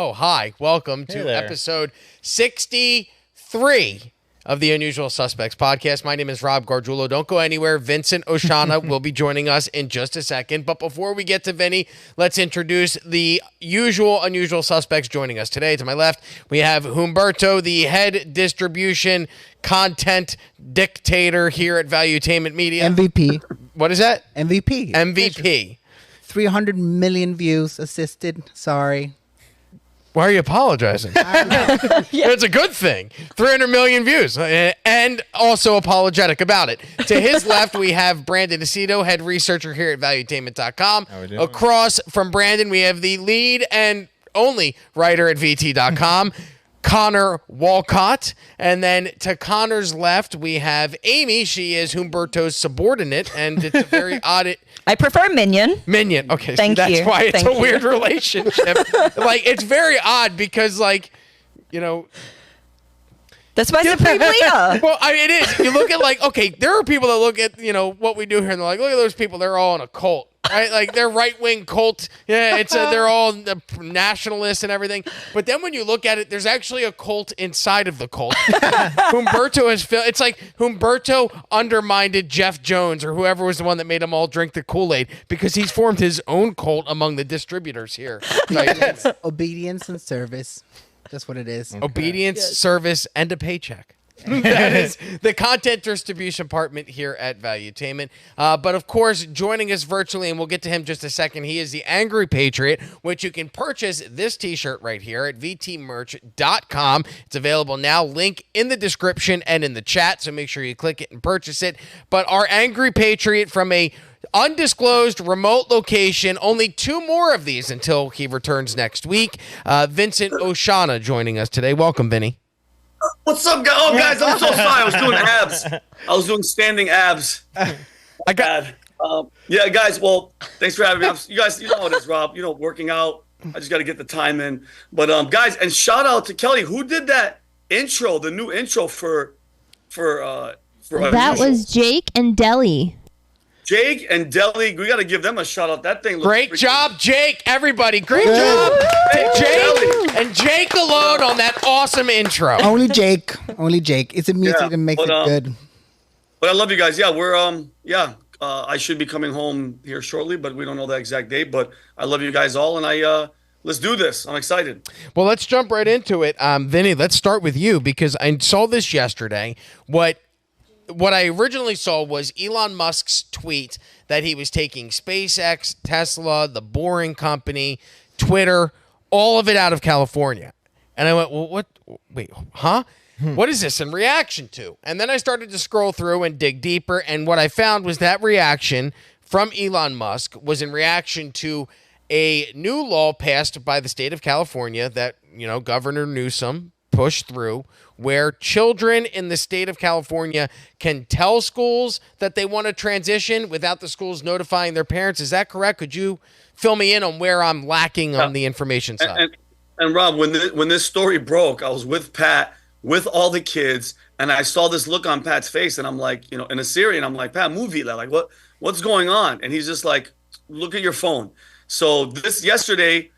Oh, hi. Welcome to episode 63 of the Unusual Suspects podcast. My name is Rob Gargiulo. Don't go anywhere. Vincent Oshana will be joining us in just a second. But before we get to Vinnie, let's introduce the usual Unusual Suspects joining us today. To my left, we have Humberto, the head distribution content dictator here at Valuetainment Media. MVP. What is that? MVP. MVP. 300 million views assisted. Sorry. Why are you apologizing? It's a good thing. 300 million views. And also apologetic about it. To his left, we have Brandon Aceto, head researcher here at Valuetainment.com. Across from Brandon, we have the lead and only writer at VT.com, Connor Walcott. And then to Connor's left, we have Amy. She is Humberto's subordinate, and it's a very odd... I prefer Minion. Minion. Okay, so Thank that's you. why it's Thank a weird relationship. Like, it's very odd because, like, you know... That's my supreme leader. Well, I mean, it is. You look at, like, okay, there are people that look at, you know, what we do here, and they're like, look at those people. They're all in a cult, right? Like, they're right-wing cult. Yeah, they're all nationalists and everything. But then when you look at it, there's actually a cult inside of the cult. Humberto has it's like Humberto undermined Jeff Jones or whoever was the one that made them all drink the Kool-Aid because he's formed his own cult among the distributors here. Right? Obedience and service. That's what it is. Okay. Obedience, service, and a paycheck. That is the content distribution department here at Valuetainment. But of course, joining us virtually, and we'll get to him just a second, he is the Angry Patriot, which you can purchase this t-shirt right here at vtmerch.com. It's available now. Link in the description and in the chat, so make sure you click it and purchase it. But our Angry Patriot from a undisclosed remote location, only 2 more of these until he returns next week. Vincent Oshana joining us today. Welcome, Vinnie. What's up, guys? Oh, guys, I'm so sorry. I was doing abs. I was doing standing abs. I got. Yeah, guys. Well, thanks for having me. You guys, you know how it is, Rob. You know, working out. I just got to get the time in. But guys, and shout out to Kelly, who did that intro, the new intro for. That was Jake and Deli. Jake and Deli, we got to give them a shout out. That thing looks great job, Jake. Everybody, great job. Jake and Jake alone on that awesome intro. Only Jake. It's a music that makes it good. But I love you guys. Yeah, we're I should be coming home here shortly, but we don't know the exact date. But I love you guys all, and let's do this. I'm excited. Well, let's jump right into it. Vinnie, let's start with you because I saw this yesterday. What I originally saw was Elon Musk's tweet that he was taking SpaceX, Tesla, the Boring Company, Twitter, all of it out of California. And I went, well, what? Wait, huh? What is this in reaction to? And then I started to scroll through and dig deeper. And what I found was that reaction from Elon Musk was in reaction to a new law passed by the state of California that, you know, Governor Newsom pushed through, where children in the state of California can tell schools that they want to transition without the schools notifying their parents. Is that correct? Could you fill me in on where I'm lacking on the information side? And Rob, when this story broke, I was with Pat, with all the kids, and I saw this look on Pat's face, and I'm like, you know, in a Syrian, I'm like, Pat, movie, like, what's going on? And he's just like, look at your phone. So this yesterday,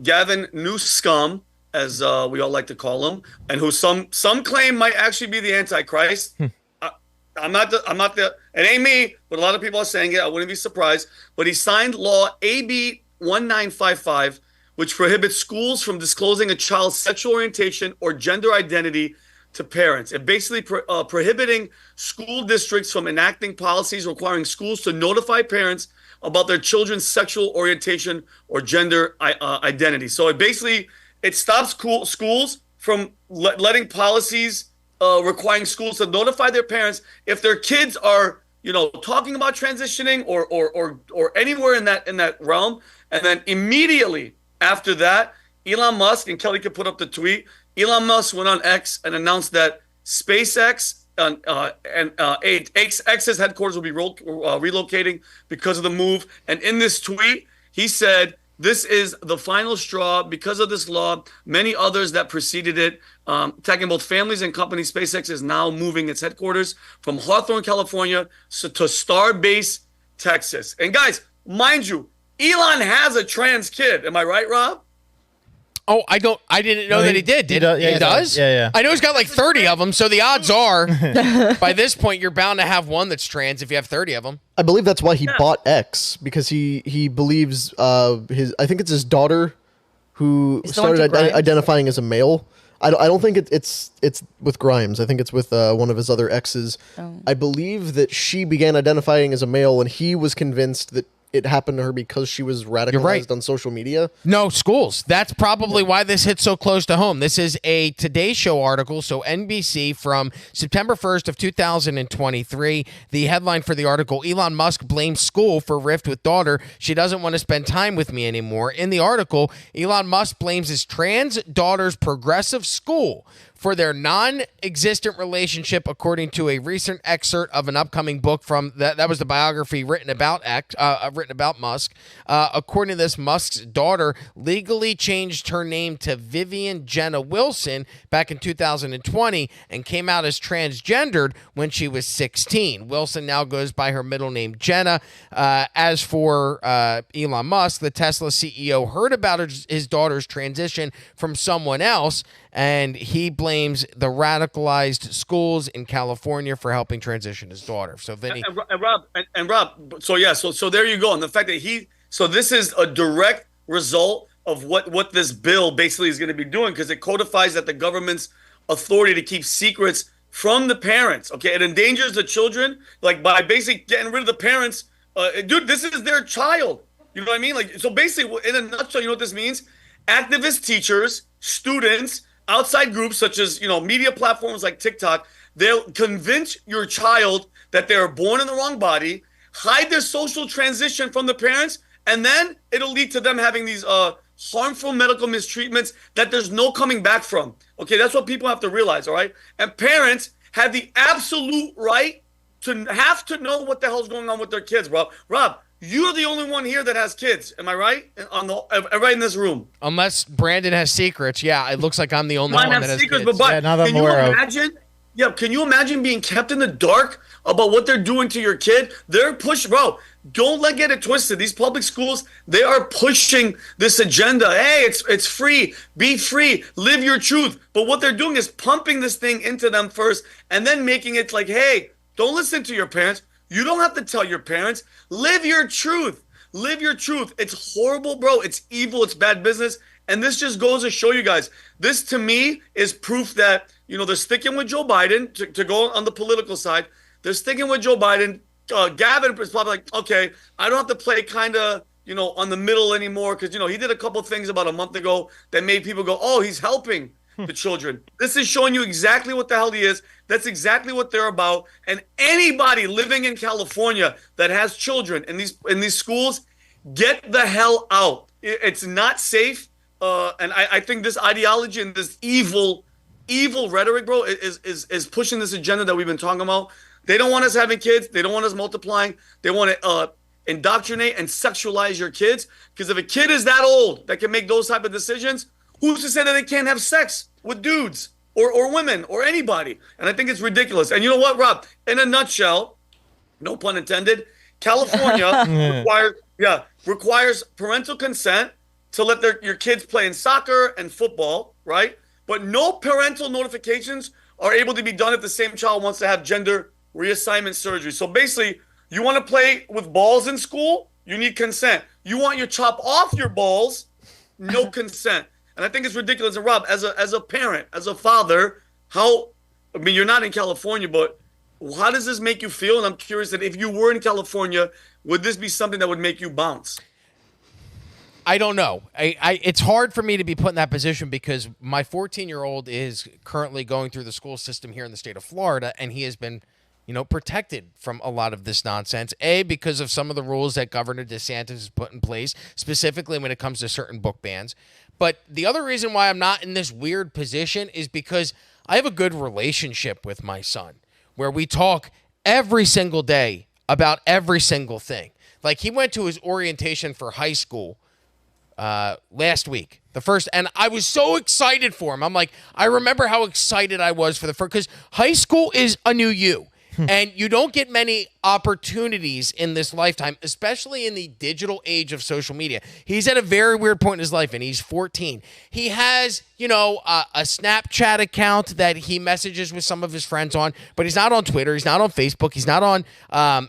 Gavin Newsom, as we all like to call him, and who some claim might actually be the Antichrist. I'm not the. It ain't me, but a lot of people are saying it. I wouldn't be surprised. But he signed law AB 1955, which prohibits schools from disclosing a child's sexual orientation or gender identity to parents. It basically prohibiting school districts from enacting policies requiring schools to notify parents about their children's sexual orientation or gender identity. So it stops schools from letting policies requiring schools to notify their parents if their kids are, you know, talking about transitioning or anywhere in that realm. And then immediately after that, Elon Musk, and Kelly could put up the tweet, Elon Musk went on X and announced that SpaceX and X's headquarters will be relocating because of the move. And in this tweet, he said, this is the final straw. Because of this law, many others that preceded it, attacking both families and companies, SpaceX is now moving its headquarters from Hawthorne, California to Starbase, Texas. And guys, mind you, Elon has a trans kid. Am I right, Rob? Oh, I didn't know that he did. He does? Yeah. I know he's got like 30 of them, so the odds are, by this point, you're bound to have one that's trans if you have 30 of them. I believe that's why he bought X, because he believes I think it's his daughter who started identifying as a male. I don't think it's with Grimes. I think it's with one of his other exes. Oh. I believe that she began identifying as a male, and he was convinced that it happened to her because she was radicalized on social media. No, schools. That's probably why this hits so close to home. This is a Today Show article, so NBC, from September 1st of 2023. The headline for the article, Elon Musk blames school for rift with daughter. She doesn't want to spend time with me anymore. In the article, Elon Musk blames his trans daughter's progressive school for their non-existent relationship, according to a recent excerpt of an upcoming book from that was the biography written about Musk. According to this, Musk's daughter legally changed her name to Vivian Jenna Wilson back in 2020 and came out as transgendered when she was 16. Wilson now goes by her middle name Jenna. As for Elon Musk, the Tesla CEO heard about his daughter's transition from someone else, and he blames the radicalized schools in California for helping transition his daughter. So Vinny and Rob. So there you go. And the fact that this is a direct result of what this bill basically is going to be doing, because it codifies that the government's authority to keep secrets from the parents. Okay, it endangers the children, like by basically getting rid of the parents. Dude, this is their child. You know what I mean? Like, so basically, in a nutshell, you know what this means? Activist teachers, students, outside groups such as, media platforms like TikTok, they'll convince your child that they're born in the wrong body, hide their social transition from the parents, and then it'll lead to them having these harmful medical mistreatments that there's no coming back from. Okay, that's what people have to realize, all right? And parents have the absolute right to have to know what the hell's going on with their kids, bro. Rob, you're the only one here that has kids. Am I right? Right in this room. Unless Brandon has secrets. Yeah, it looks like I'm the only one that has secrets. But can you imagine? Yeah, can you imagine being kept in the dark about what they're doing to your kid? They're pushing, bro. Don't get it twisted. These public schools, they are pushing this agenda. Hey, it's free. Be free. Live your truth. But what they're doing is pumping this thing into them first, and then making it like, hey, don't listen to your parents. You don't have to tell your parents. Live your truth. Live your truth. It's horrible, bro. It's evil. It's bad business. And this just goes to show you guys. This, to me, is proof that, they're sticking with Joe Biden to go on the political side. They're sticking with Joe Biden. Gavin is probably like, okay, I don't have to play kind of, on the middle anymore, because, he did a couple things about a month ago that made people go, oh, he's helping the children. This is showing you exactly what the hell he is. That's exactly what they're about. And anybody living in California that has children in these schools, get the hell out. It's not safe. And I think this ideology and this evil rhetoric, bro, is pushing this agenda that we've been talking about. They don't want us having kids. They don't want us multiplying. They want to indoctrinate and sexualize your kids. Because if a kid is that old that can make those type of decisions, who's to say that they can't have sex with dudes or women or anybody? And I think it's ridiculous. And you know what, Rob? In a nutshell, no pun intended, California requires parental consent to let your kids play in soccer and football, right? But no parental notifications are able to be done if the same child wants to have gender reassignment surgery. So basically, you want to play with balls in school, you need consent. You want your chop off your balls, no consent. And I think it's ridiculous. And Rob, as a parent, as a father, you're not in California, but how does this make you feel? And I'm curious that if you were in California, would this be something that would make you bounce? I don't know. It's hard for me to be put in that position because my 14-year-old is currently going through the school system here in the state of Florida, and he has been, protected from a lot of this nonsense. Because of some of the rules that Governor DeSantis has put in place, specifically when it comes to certain book bans. But the other reason why I'm not in this weird position is because I have a good relationship with my son, where we talk every single day about every single thing. Like, he went to his orientation for high school last week, and I was so excited for him. I'm like, I remember how excited I was for the first, because high school is a new you. And you don't get many opportunities in this lifetime, especially in the digital age of social media. He's at a very weird point in his life, and he's 14. He has, a Snapchat account that he messages with some of his friends on, but he's not on Twitter. He's not on Facebook. He's not on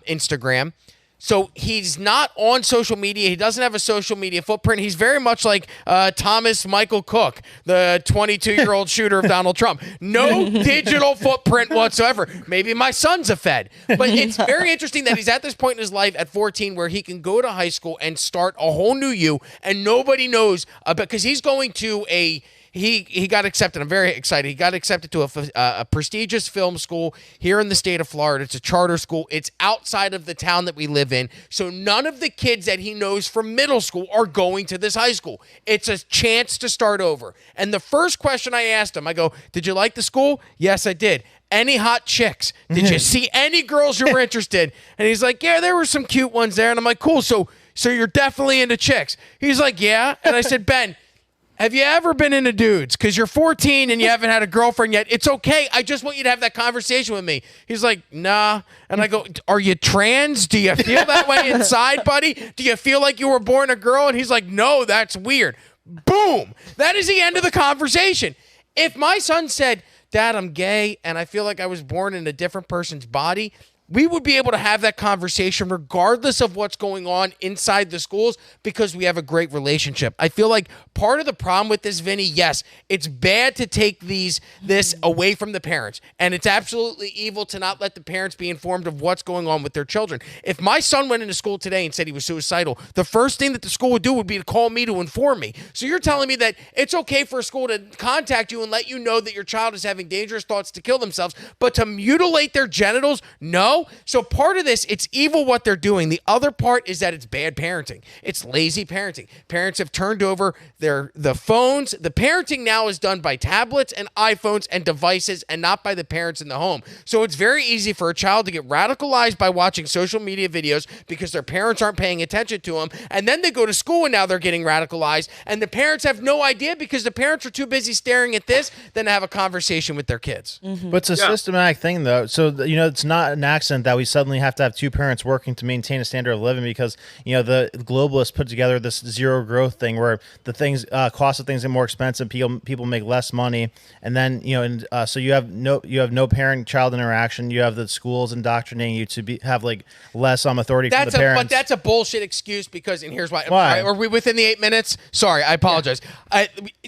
Instagram. So he's not on social media. He doesn't have a social media footprint. He's very much like Thomas Michael Cook, the 22-year-old shooter of Donald Trump. No digital footprint whatsoever. Maybe my son's a Fed. But it's very interesting that he's at this point in his life at 14 where he can go to high school and start a whole new you, and nobody knows because he's going to He got accepted. I'm very excited. He got accepted to a prestigious film school here in the state of Florida. It's a charter school. It's outside of the town that we live in. So none of the kids that he knows from middle school are going to this high school. It's a chance to start over. And the first question I asked him, I go, "Did you like the school?" "Yes, I did." "Any hot chicks? Did you see any girls you were interested?" And he's like, "Yeah, there were some cute ones there." And I'm like, "Cool. So you're definitely into chicks?" He's like, "Yeah." And I said, "Ben, have you ever been into dudes? Because you're 14 and you haven't had a girlfriend yet. It's okay. I just want you to have that conversation with me." He's like, "Nah." And I go, "Are you trans? Do you feel that way inside, buddy? Do you feel like you were born a girl?" And he's like, "No, that's weird." Boom. That is the end of the conversation. If my son said, "Dad, I'm gay and I feel like I was born in a different person's body," we would be able to have that conversation regardless of what's going on inside the schools because we have a great relationship. I feel like part of the problem with this, Vinny, yes, it's bad to take this away from the parents, and it's absolutely evil to not let the parents be informed of what's going on with their children. If my son went into school today and said he was suicidal, the first thing that the school would do would be to call me to inform me. So you're telling me that it's okay for a school to contact you and let you know that your child is having dangerous thoughts to kill themselves, but to mutilate their genitals, no? So part of this, it's evil what they're doing. The other part is that it's bad parenting. It's lazy parenting. Parents have turned over the phones. The parenting now is done by tablets and iPhones and devices and not by the parents in the home. So it's very easy for a child to get radicalized by watching social media videos because their parents aren't paying attention to them. And then they go to school and now they're getting radicalized. And the parents have no idea because the parents are too busy staring at this than to have a conversation with their kids. Mm-hmm. But it's a systematic thing, though. So, it's not an accident that we suddenly have to have two parents working to maintain a standard of living because, the globalists put together this zero growth thing where the things, cost of things get more expensive, people make less money. And then, so you have no parent-child interaction. You have the schools indoctrinating you to have like less authority from the parents. But that's a bullshit excuse because, and here's why. Why? Are we within the 8 minutes? Sorry, I apologize.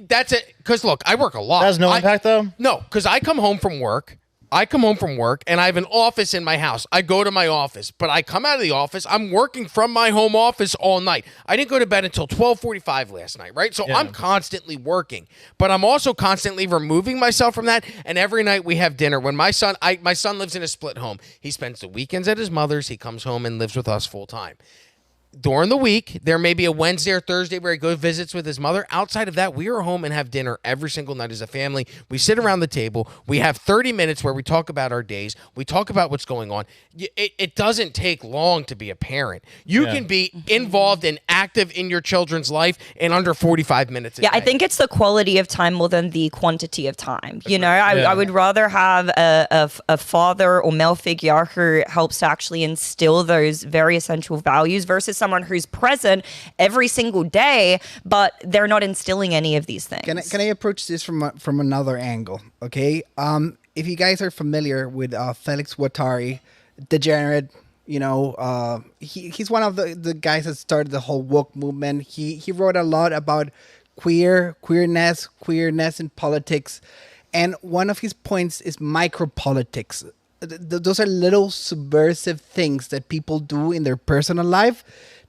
That's it. Because look, I work a lot. That has no impact though? No, because I come home from work and I have an office in my house. I go to my office, but I come out of the office. I'm working from my home office all night. I didn't go to bed until 12:45 last night, right? So I'm constantly working, but I'm also constantly removing myself from that. And every night we have dinner. When my son lives in a split home. He spends the weekends at his mother's. He comes home and lives with us full time. During the week, there may be a Wednesday or Thursday where he goes visits with his mother. Outside of that, we are home and have dinner every single night as a family. We sit around the table. We have 30 minutes where we talk about our days. We talk about what's going on. It doesn't take long to be a parent. You can be involved and active in your children's life in under 45 minutes a day. I think it's the quality of time more than the quantity of time. I would rather have a father or male figure who helps to actually instill those very essential values versus someone who's present every single day, but they're not instilling any of these things. Can I approach this from another angle? Okay, if you guys are familiar with Felix Guattari, degenerate, he's one of the guys that started the whole woke movement. He wrote a lot about queerness in politics, and one of his points is micropolitics. Those are little subversive things that people do in their personal life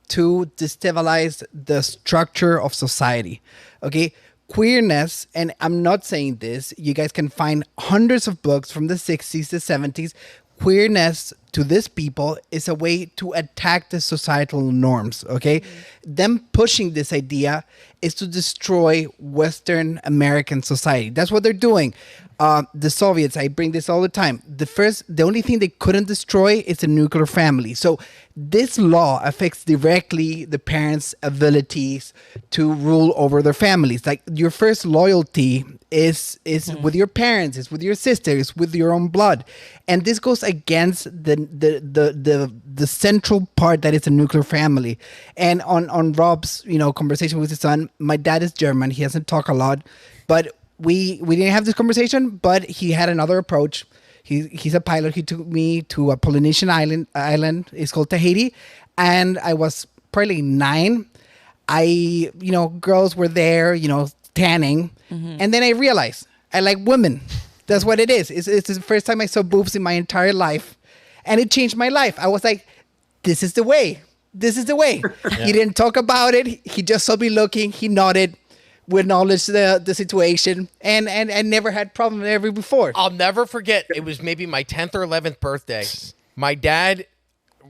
to destabilize the structure of society. Okay, queerness, and I'm not saying this, you guys can find hundreds of books from the 60s, the 70s. Queerness to this people is a way to attack the societal norms, okay? Them pushing this idea is to destroy Western American society. That's what they're doing. The Soviets, I bring this all the time. The only thing they couldn't destroy is the nuclear family. So this law affects directly the parents' abilities to rule over their families. Like your first loyalty is with your parents, is with your sisters, with your own blood, and this goes against the central part that is a nuclear family. And on Rob's conversation with his son, my dad is German. He doesn't talk a lot, but we didn't have this conversation. But he had another approach. He's a pilot. He took me to a Polynesian island. It's called Tahiti, and I was probably 9. Girls were there, tanning. And then I realized I like women. That's what it is. It's the first time I saw boobs in my entire life. And it changed my life. I was like, this is the way. This is the way. Yeah. He didn't talk about it. He just saw me looking. He nodded. We acknowledged the situation. And never had problem ever before. I'll never forget. It was maybe my 10th or 11th birthday. My dad...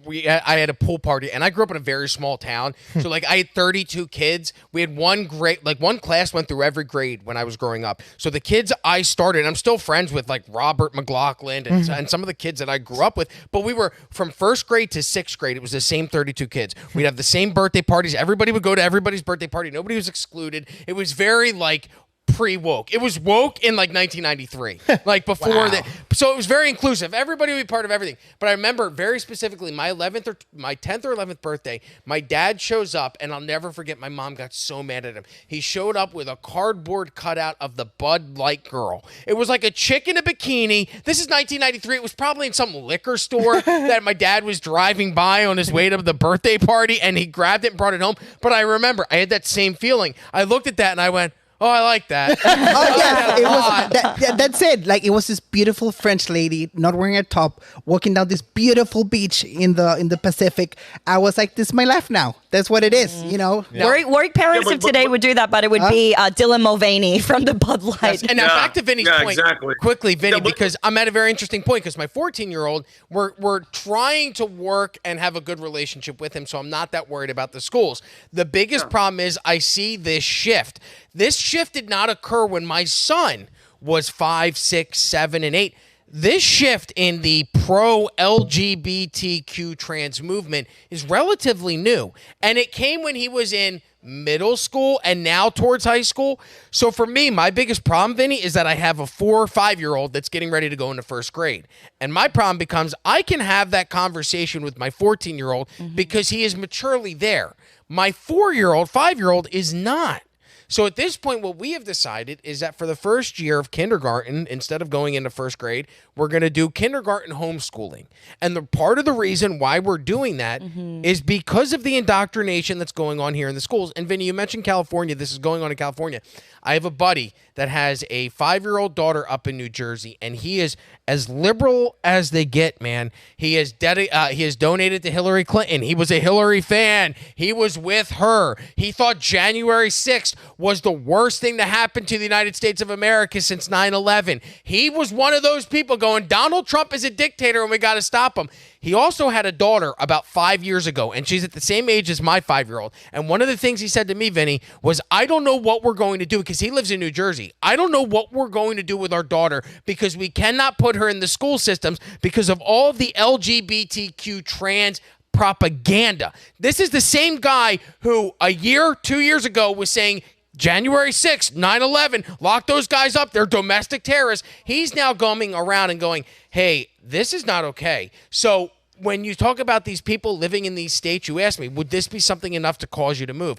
I had a pool party, and I grew up in a very small town. So, like, I had 32 kids. We had one class went through every grade when I was growing up. So the kids I started, I'm still friends with, like, Robert McLaughlin and some of the kids that I grew up with. But we were from 1st grade to 6th grade. It was the same 32 kids. We'd have the same birthday parties. Everybody would go to everybody's birthday party. Nobody was excluded. It was very, like, pre-woke. It was woke in like 1993, like before that. So it was very inclusive. Everybody would be part of everything. But I remember very specifically my 10th or 11th birthday, my dad shows up, and I'll never forget, my mom got so mad at him. He showed up with a cardboard cutout of the Bud Light girl. It was like a chick in a bikini. This is 1993. It was probably in some liquor store that my dad was driving by on his way to the birthday party, and he grabbed it and brought it home. But I remember I had that same feeling. I looked at that and I went, oh, I like that. Oh, yeah. It was, that's it. Like, it was this beautiful French lady, not wearing a top, walking down this beautiful beach in the Pacific. I was like, this is my life now. That's what it is, Yeah. Worried parents of today would do that, but it would be Dylan Mulvaney from the Bud Light. Yes. And now back to Vinny's point. Exactly. Quickly, Vinny, because I'm at a very interesting point, because my 14-year-old, we're trying to work and have a good relationship with him, so I'm not that worried about the schools. The biggest problem is I see this shift. This shift did not occur when my son was 5, 6, 7, and 8. This shift in the pro-LGBTQ trans movement is relatively new. And it came when he was in middle school and now towards high school. So for me, my biggest problem, Vinny, is that I have a 4 or 5-year-old that's getting ready to go into 1st grade. And my problem becomes I can have that conversation with my 14-year-old because he is maturely there. My 4-year-old, 5-year-old is not. So at this point, what we have decided is that for the first year of kindergarten, instead of going into 1st grade, we're going to do kindergarten homeschooling. And the part of the reason why we're doing that is because of the indoctrination that's going on here in the schools. And Vinny, you mentioned California. This is going on in California. I have a buddy that has a 5-year-old daughter up in New Jersey, and he is as liberal as they get, man. He has donated to Hillary Clinton. He was a Hillary fan. He was with her. He thought January 6th was the worst thing to happen to the United States of America since 9/11. He was one of those people going, Donald Trump is a dictator and we got to stop him. He also had a daughter about 5 years ago, and she's at the same age as my 5-year-old. And one of the things he said to me, Vinny, was, I don't know what we're going to do, because he lives in New Jersey. I don't know what we're going to do with our daughter, because we cannot put her in the school systems because of all of the LGBTQ trans propaganda. This is the same guy who 2 years ago was saying, January 6th, 9/11, lock those guys up. They're domestic terrorists. He's now going around and going, hey, this is not okay. So when you talk about these people living in these states, you ask me, would this be something enough to cause you to move?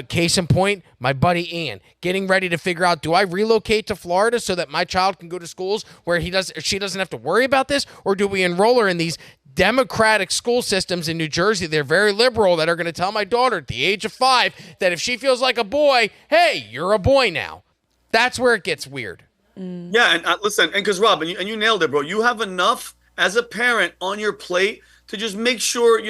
Case in point, my buddy Ian, getting ready to figure out, do I relocate to Florida so that my child can go to schools where she doesn't have to worry about this? Or do we enroll her in these democratic school systems in New Jersey? They're very liberal, that are going to tell my daughter at the age of 5 that if she feels like a boy, hey, you're a boy now. That's where it gets weird. Yeah, and listen, and because Rob, and you nailed it, bro. You have enough as a parent on your plate to just make sure,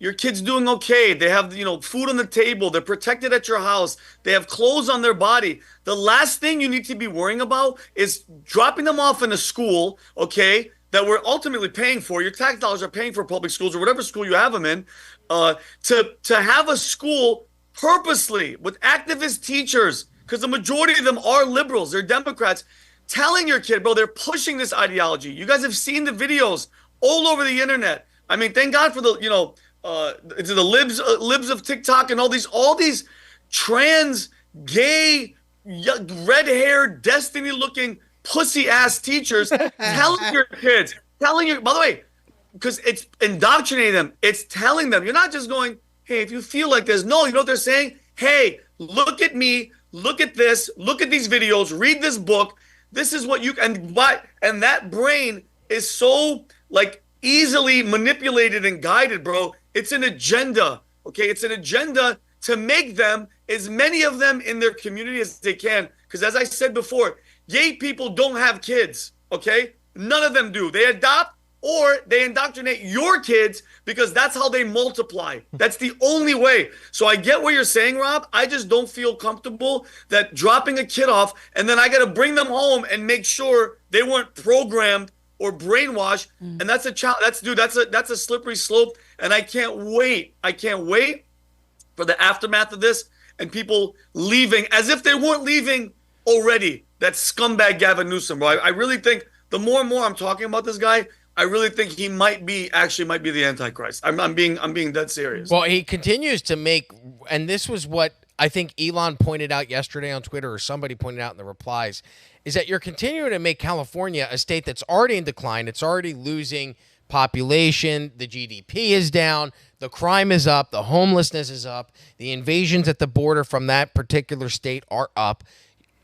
your kid's doing okay. They have, food on the table. They're protected at your house. They have clothes on their body. The last thing you need to be worrying about is dropping them off in a school, okay, that we're ultimately paying for. Your tax dollars are paying for public schools or whatever school you have them in, to have a school purposely with activist teachers, because the majority of them are liberals. They're Democrats, telling your kid, bro, they're pushing this ideology. You guys have seen the videos all over the internet. I mean, thank God for the, the libs of TikTok and all these trans, gay, red-haired, destiny-looking, pussy-ass teachers telling your kids, by the way, because it's indoctrinating them. It's telling them. You're not just going, hey, if you feel like this. No, you know what they're saying? Hey, look at me. Look at this. Look at these videos. Read this book. This is what you and that brain is so like easily manipulated and guided, bro. It's an agenda. Okay, it's an agenda to make them, as many of them in their community as they can. Because as I said before, gay people don't have kids. Okay, none of them do. They adopt or they indoctrinate your kids because that's how they multiply. That's the only way. So I get what you're saying, Rob. I just don't feel comfortable that dropping a kid off and then I got to bring them home and make sure they weren't programmed or brainwashed. And that's a child. That's a slippery slope. And I can't wait. For the aftermath of this and people leaving as if they weren't leaving already. That scumbag Gavin Newsom, bro. I really think the more and more I'm talking about this guy, I really think he might be the Antichrist. I'm being dead serious. Well, he continues to make, and this was what I think Elon pointed out yesterday on Twitter, or somebody pointed out in the replies, is that you're continuing to make California a state that's already in decline. It's already losing population. The GDP is down. The crime is up. The homelessness is up. The invasions at the border from that particular state are up.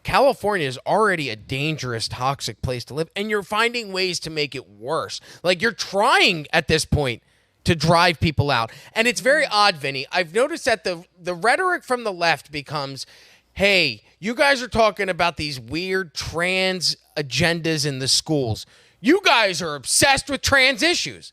California is already a dangerous, toxic place to live, and you're finding ways to make it worse. Like, you're trying at this point to drive people out. And it's very odd, Vinny. I've noticed that the rhetoric from the left becomes, hey, you guys are talking about these weird trans agendas in the schools. You guys are obsessed with trans issues.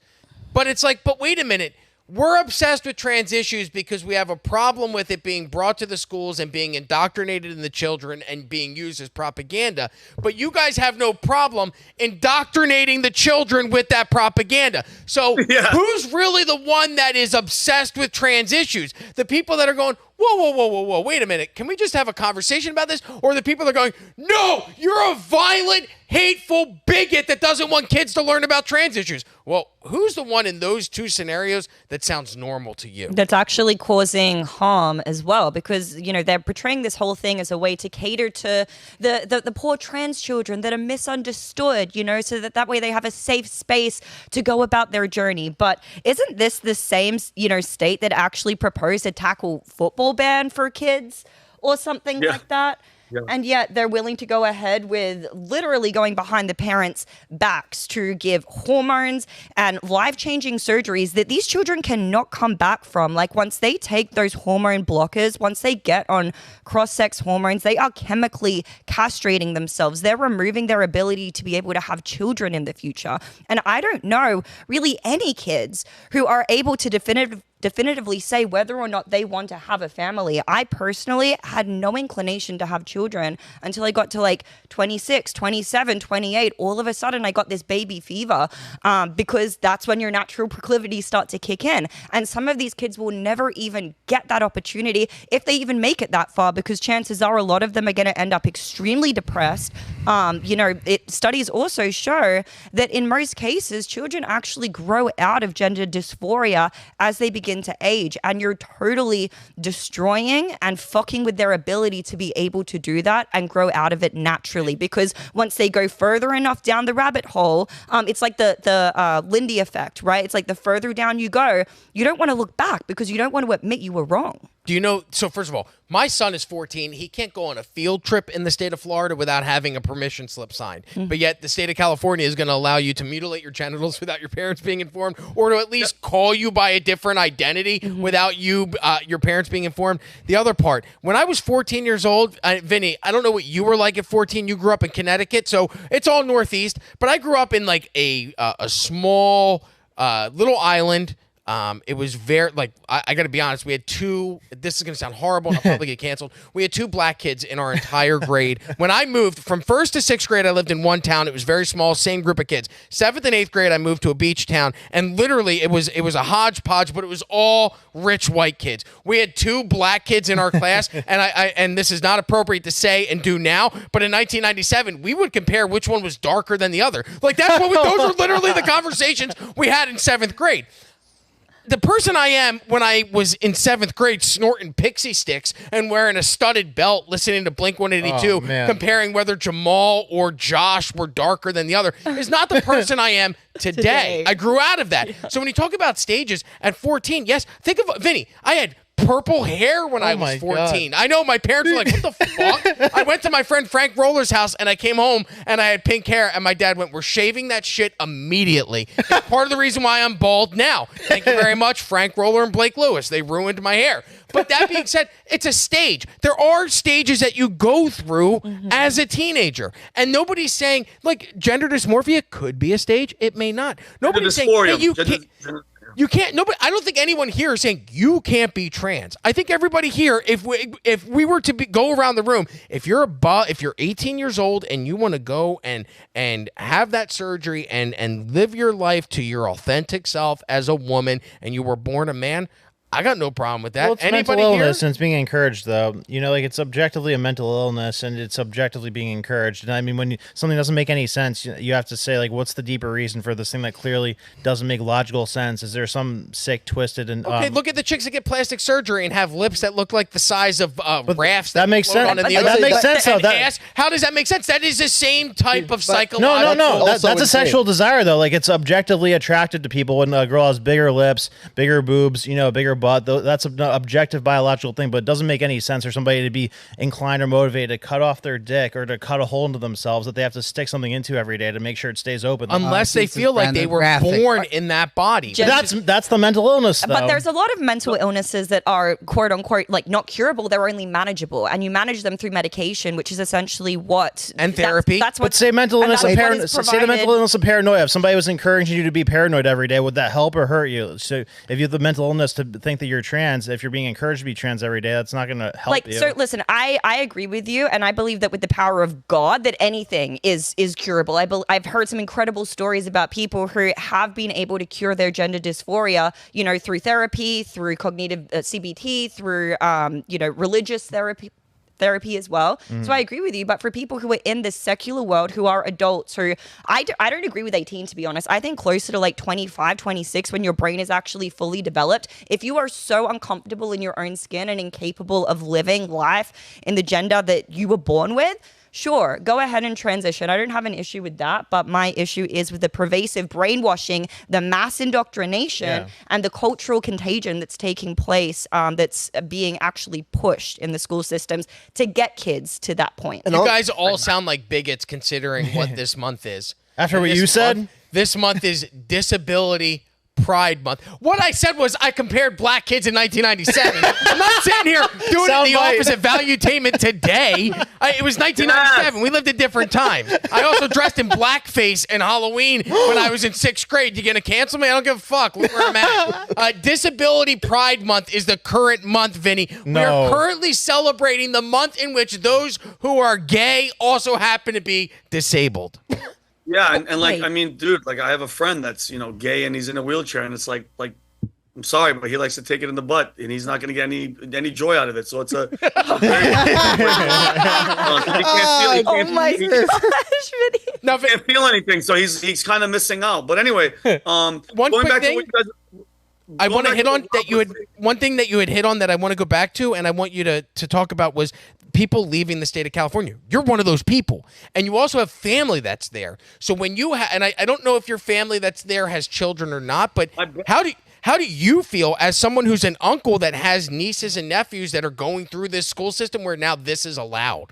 But it's like, but wait a minute. We're obsessed with trans issues because we have a problem with it being brought to the schools and being indoctrinated in the children and being used as propaganda. But you guys have no problem indoctrinating the children with that propaganda. So who's really the one that is obsessed with trans issues? The people that are going, whoa, wait a minute. Can we just have a conversation about this? Or the people that are going, no, you're a violent, hateful bigot that doesn't want kids to learn about trans issues. Well, who's the one in those two scenarios that sounds normal to you? That's actually causing harm as well, because, you know, they're portraying this whole thing as a way to cater to the poor trans children that are misunderstood, you know, so that way they have a safe space to go about their journey. But isn't this the same, you know, state that actually proposed a tackle football ban for kids or something like that? Yeah. And yet they're willing to go ahead with literally going behind the parents' backs to give hormones and life-changing surgeries that these children cannot come back from. Like, once they take those hormone blockers, once they get on cross-sex hormones, they are chemically castrating themselves. They're removing their ability to be able to have children in the future. And I don't know really any kids who are able to definitively say whether or not they want to have a family. I personally had no inclination to have children until I got to like 26, 27, 28. All of a sudden I got this baby fever because that's when your natural proclivities start to kick in. And some of these kids will never even get that opportunity if they even make it that far, because chances are a lot of them are going to end up extremely depressed. You know, studies also show that in most cases, children actually grow out of gender dysphoria as they begin to age, and you're totally destroying and fucking with their ability to be able to do that and grow out of it naturally. Because once they go further enough down the rabbit hole, it's like the Lindy effect, right? It's like the further down you go, you don't want to look back because you don't want to admit you were wrong. Do you know, so first of all, my son is 14. He can't go on a field trip in the state of Florida without having a permission slip signed. But yet the state of California is going to allow you to mutilate your genitals without your parents being informed, or to at least call you by a different identity without your parents being informed. The other part, when I was 14 years old, Vinny, I don't know what you were like at 14. You grew up in Connecticut, so it's all Northeast. But I grew up in like a small little island. It was very, like, I got to be honest, we had this is going to sound horrible and I'll probably get canceled. We had 2 black kids in our entire grade. When I moved from 1st to 6th grade, I lived in one town. It was very small, same group of kids. 7th and 8th grade, I moved to a beach town, and literally it was a hodgepodge, but it was all rich white kids. We had 2 black kids in our class, and this is not appropriate to say and do now, but in 1997, we would compare which one was darker than the other. Like, those were literally the conversations we had in 7th grade. the person I am when I was in 7th grade snorting pixie sticks and wearing a studded belt, listening to Blink-182, comparing whether Jamal or Josh were darker than the other, is not the person I am today. I grew out of that. So when you talk about stages at 14, yes, think of Vinny. I had purple hair when I was 14. God. I know my parents were like, what the fuck? I went to my friend Frank Roller's house and I came home and I had pink hair and my dad went, we're shaving that shit immediately. It's part of the reason why I'm bald now. Thank you very much, Frank Roller and Blake Lewis. They ruined my hair. But that being said, it's a stage. There are stages that you go through as a teenager. And nobody's saying, like, gender dysmorphia could be a stage. It may not. Nobody's saying, hey, you can't. You can't. Nobody. I don't think anyone here is saying you can't be trans. I think everybody here, if we were to go around the room, if you're 18 years old and you want to go and have that surgery and live your life to your authentic self as a woman, and you were born a man, I got no problem with that. Well, it's mental illness, and it's being encouraged, though. You know, like, it's objectively a mental illness, and it's objectively being encouraged. And I mean, when something doesn't make any sense, you have to say, like, what's the deeper reason for this thing that clearly doesn't make logical sense? Is there some sick, twisted, and okay? Look at the chicks that get plastic surgery and have lips that look like the size of rafts. That makes sense. That makes sense. Though. How does that make sense? That is the same type of psychological. No. That's a sexual desire, though. Like, it's objectively attractive to people when a girl has bigger lips, bigger boobs, bigger butt. That's an objective biological thing, but it doesn't make any sense for somebody to be inclined or motivated to cut off their dick or to cut a hole into themselves that they have to stick something into every day to make sure it stays open. Unless they feel like they were born in that body. That's the mental illness, though. But there's a lot of mental illnesses that are, quote unquote, like, not curable. They're only manageable, and you manage them through medication, which is essentially what and therapy. That's what. But say mental illness and paranoia. Say the mental illness and paranoia. If somebody was encouraging you to be paranoid every day, would that help or hurt you? So if you have the mental illness to think that you're trans, if you're being encouraged to be trans every day, that's not going to help you. So listen, I agree with you, and I believe that with the power of God, that anything is curable. I've heard some incredible stories about people who have been able to cure their gender dysphoria, through therapy, through cognitive CBT, through religious therapy as well. So I agree with you. But for people who are in this secular world, who are adults, who I don't agree with 18, to be honest. I think closer to like 25, 26, when your brain is actually fully developed. If you are so uncomfortable in your own skin and incapable of living life in the gender that you were born with, sure, go ahead and transition. I don't have an issue with that, but my issue is with the pervasive brainwashing, the mass indoctrination, and the cultural contagion that's taking place, that's being actually pushed in the school systems to get kids to that point. You guys all sound like bigots considering what this month is. After what you said? This month is Disability Pride Month. What I said was I compared black kids in 1997. I'm not sitting here doing it in the office at Valuetainment today. It was 1997. We lived a different time. I also dressed in blackface and Halloween when I was in 6th grade. You gonna cancel me? I don't give a fuck. Look where I'm at. Disability Pride Month is the current month, Vinny. We are currently celebrating the month in which those who are gay also happen to be disabled. Yeah, and like, I mean, dude, like, I have a friend that's, gay and he's in a wheelchair, and it's like, I'm sorry, but he likes to take it in the butt, and he's not going to get any joy out of it. So it's a very he can't feel anything, so he's kind of missing out. But anyway, one quick thing. I want to hit on that one thing that you had hit on that I want to go back to, and I want you to talk about was people leaving the state of California. You're one of those people, and you also have family that's there. So when you and I don't know if your family that's there has children or not, but how do you feel as someone who's an uncle that has nieces and nephews that are going through this school system where now this is allowed?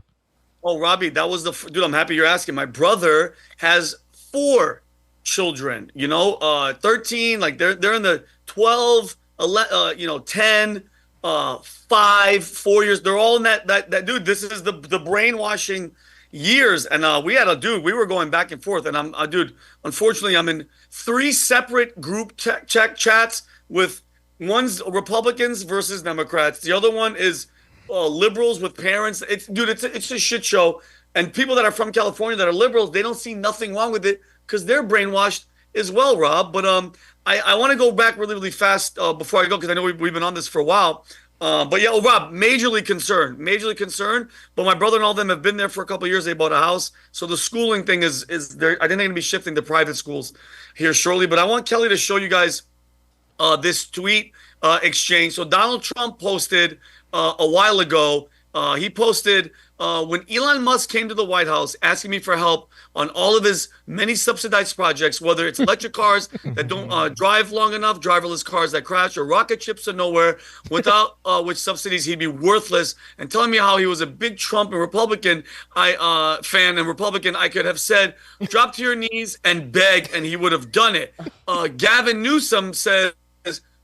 Oh, Robbie, that was dude. I'm happy you're asking. My brother has 4 children. 13. Like they're in the 12, 11, 10, 5, 4 years. They're all in that dude. This is the brainwashing years. And we were going back and forth. And dude, unfortunately, I'm in 3 separate group chats with one's Republicans versus Democrats. The other one is liberals with parents. It's a shit show. And people that are from California that are liberals, they don't see nothing wrong with it because they're brainwashed as well, Rob. But I want to go back really, really fast before I go, because I know we've been on this for a while. But yeah, Rob, majorly concerned. But my brother and all of them have been there for a couple of years. They bought a house. So the schooling thing is there. I think they're going to be shifting to private schools here shortly. But I want Kelly to show you guys this tweet exchange. So Donald Trump posted a while ago. He posted when Elon Musk came to the White House asking me for help on all of his many subsidized projects, whether it's electric cars that don't drive long enough, driverless cars that crash, or rocket ships to nowhere, without which subsidies he'd be worthless, and telling me how he was a big Trump and Republican fan and Republican, I could have said, drop to your knees and beg, and he would have done it. Gavin Newsom says,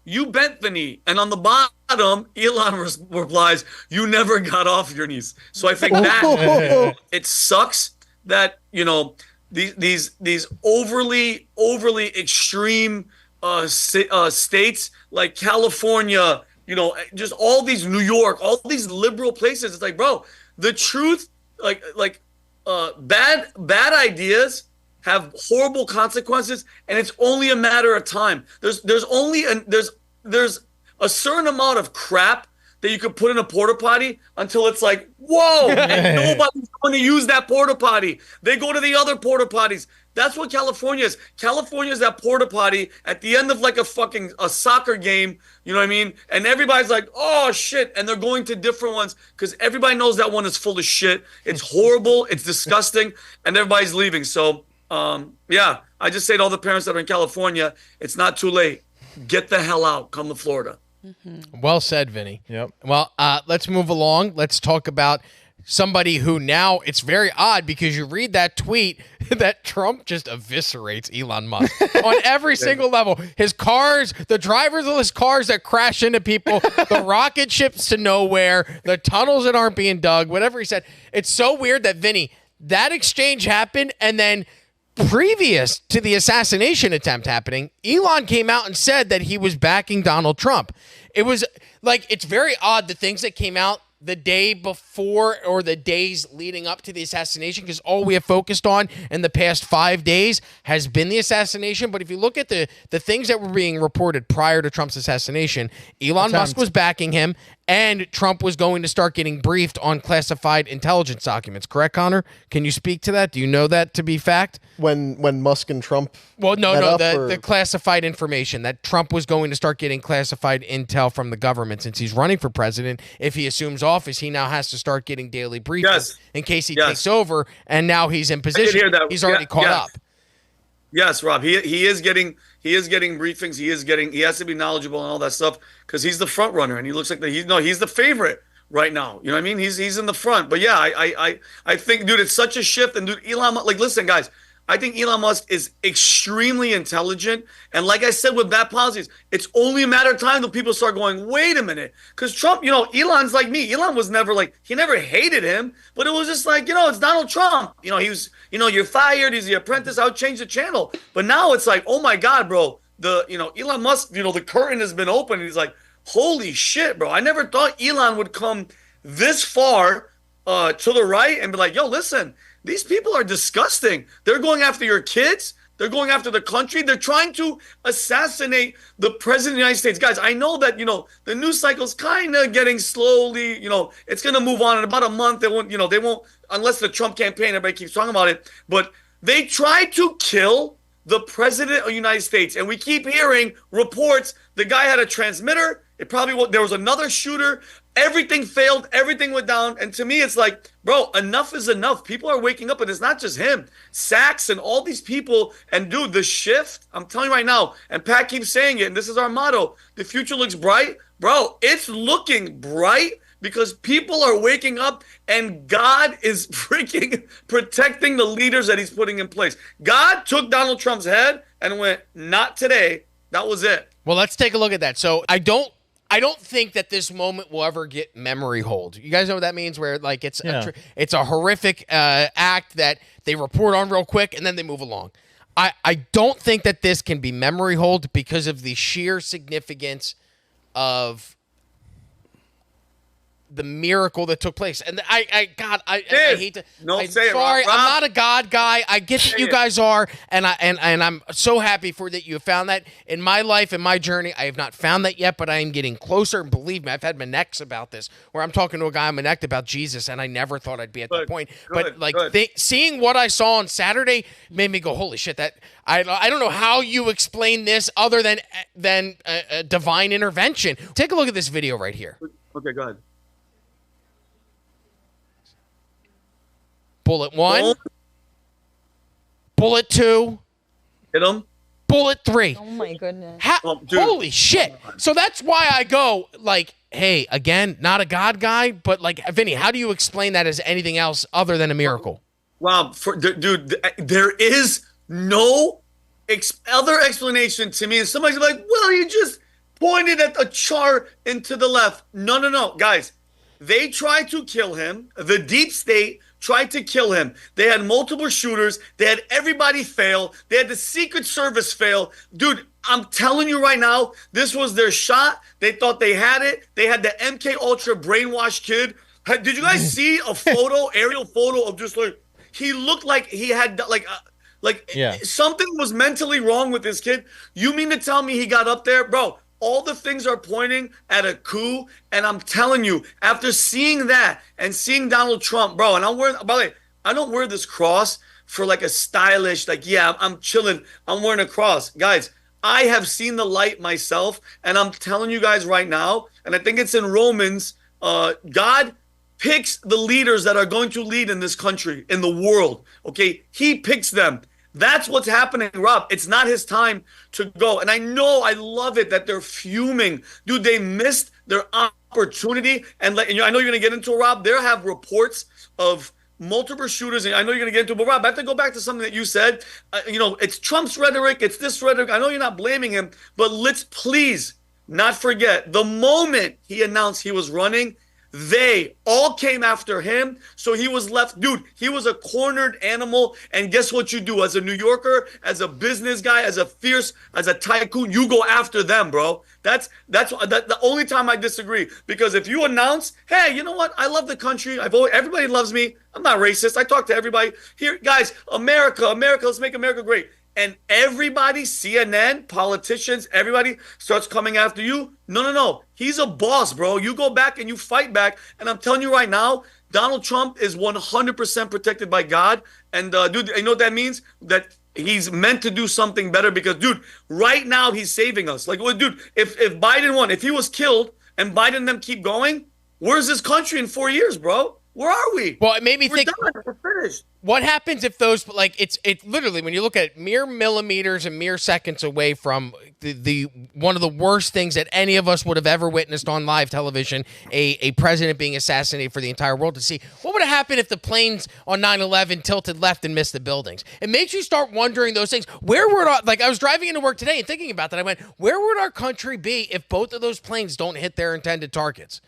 you bent the knee. And on the bottom, Elon replies, you never got off your knees. So I think that it sucks that, these overly extreme states like California, just all these New York, all these liberal places. It's like, bro, the truth, bad ideas have horrible consequences, and it's only a matter of time. There's a certain amount of crap that you could put in a porta potty until it's like, whoa, and nobody's going to use that porta potty. They go to the other porta potties. That's what California is. California is that porta potty at the end of like a soccer game, you know what I mean? And everybody's like, oh shit, and they're going to different ones because everybody knows that one is full of shit. It's horrible, it's disgusting, and everybody's leaving. So I just say to all the parents that are in California, it's not too late. Get the hell out. Come to Florida. Mm-hmm. Well said, Vinny. Yep. Well, let's move along. Let's talk about somebody who now, it's very odd because you read that tweet that Trump just eviscerates Elon Musk on every single level. His cars, the drivers of his cars that crash into people, the rocket ships to nowhere, the tunnels that aren't being dug, whatever he said. It's so weird that, Vinny, that exchange happened, and then previous to the assassination attempt happening, Elon came out and said that he was backing Donald Trump. It was like, it's very odd, the things that came out the day before or the days leading up to the assassination, because all we have focused on in the past 5 days has been the assassination. But if you look at the things that were being reported prior to Trump's assassination, Elon Musk was backing him, and Trump was going to start getting briefed on classified intelligence documents. Correct, Connor? Can you speak to that? Do you know that to be fact? When Musk and Trump the classified information that Trump was going to start getting classified intel from the government since he's running for president. If he assumes office, he now has to start getting daily briefings in case he takes over, and now he's in position. He's already caught up. Yes, Rob. He is getting briefings. He has to be knowledgeable and all that stuff because he's the front runner, and he looks like he's the favorite right now. You know what I mean? He's in the front. But yeah, I think, dude, it's such a shift. And dude, Elon, listen, guys, I think Elon Musk is extremely intelligent. And like I said with bad policies, it's only a matter of time till people start going, wait a minute. Because Trump, Elon's like me. Elon was never he never hated him, but it was just like, it's Donald Trump. He was, you're fired. He's the apprentice. I would change the channel. But now it's like, oh my God, bro. Elon Musk, the curtain has been opened. And he's like, holy shit, bro. I never thought Elon would come this far to the right and be like, yo, listen, these people are disgusting. They're going after your kids. They're going after the country. They're trying to assassinate the president of the United States. Guys, I know that, the news cycle's kind of getting slowly, it's going to move on in about a month. They won't, unless the Trump campaign, everybody keeps talking about it. But they tried to kill the president of the United States. And we keep hearing reports. The guy had a transmitter. There was another shooter. Everything failed. Everything went down. And to me, it's like, bro, enough is enough. People are waking up, and it's not just him. Sachs and all these people. And dude, the shift, I'm telling you right now, and Pat keeps saying it, and this is our motto, the future looks bright. Bro, it's looking bright because people are waking up, and God is freaking protecting the leaders that he's putting in place. God took Donald Trump's head and went, not today. That was it. Well, let's take a look at that. So I don't think that this moment will ever get memory hold. You guys know what that means? Where it's a horrific act that they report on real quick and then they move along. I don't think that this can be memory hold because of the sheer significance of the miracle that took place. And I hate to. No, I'm say sorry, it, Rob. I'm not a God guy. I get that you guys are, and I'm so happy for that you have found that. In my life, in my journey, I have not found that yet, but I am getting closer. And believe me, I've had Maneks about this, where I'm talking to a guy on Manekt about Jesus, and I never thought I'd be at that point. But like seeing what I saw on Saturday made me go, holy shit! That I don't know how you explain this other than a divine intervention. Take a look at this video right here. Okay, go ahead. Bullet 1. Bullet 2. Hit him. Bullet 3. Oh my goodness. Holy shit. So that's why I go like, hey, again, not a God guy, but like, Vinny, how do you explain that as anything else other than a miracle? Wow, dude, there is no other explanation to me. And somebody's like, well, you just pointed at a chart into the left. No, guys. They tried to kill him. The deep state tried to kill him. They had multiple shooters. They had everybody fail. They had the Secret Service fail. Dude, I'm telling you right now, this was their shot. They thought they had it. They had the MK Ultra brainwashed kid. Did you guys see a photo, aerial photo of just like, he looked like he had something was mentally wrong with this kid. You mean to tell me he got up there? Bro, all the things are pointing at a coup, and I'm telling you, after seeing that and seeing Donald Trump, bro, and I'm wearing, by the way, I don't wear this cross for like a stylish, like, yeah, I'm chilling, I'm wearing a cross. Guys, I have seen the light myself, and I'm telling you guys right now, and I think it's in Romans, God picks the leaders that are going to lead in this country, in the world, okay? He picks them. That's what's happening, Rob. It's not his time to go. And I know, I love it that they're fuming. Dude, they missed their opportunity. And I know you're going to get into it, Rob. There have reports of multiple shooters. And I know you're going to get into it. But, Rob, I have to go back to something that you said. It's Trump's rhetoric. It's this rhetoric. I know you're not blaming him. But let's please not forget, the moment he announced he was running, they all came after him, so he was left. Dude, he was a cornered animal, and guess what you do? As a New Yorker, as a business guy, as a tycoon, you go after them, bro. That's the only time I disagree. Because if you announce, hey, you know what? I love the country. Everybody loves me. I'm not racist. I talk to everybody. Here, guys, America, let's make America great. And everybody, CNN, politicians, everybody starts coming after you. No. He's a boss, bro. You go back and you fight back. And I'm telling you right now, Donald Trump is 100% protected by God. And, dude, you know what that means? That he's meant to do something better because, dude, right now he's saving us. Like, well, dude, if Biden won, if he was killed and Biden and them keep going, where's this country in 4 years, bro? Where are we? Well, it made me think. Done. We're finished. What happens if those, like, it's literally, when you look at it, mere millimeters and mere seconds away from the one of the worst things that any of us would have ever witnessed on live television, a president being assassinated for the entire world to see. What would have happened if the planes on 9/11 tilted left and missed the buildings? It makes you start wondering those things. Where would I was driving into work today and thinking about that. I went, where would our country be if both of those planes don't hit their intended targets?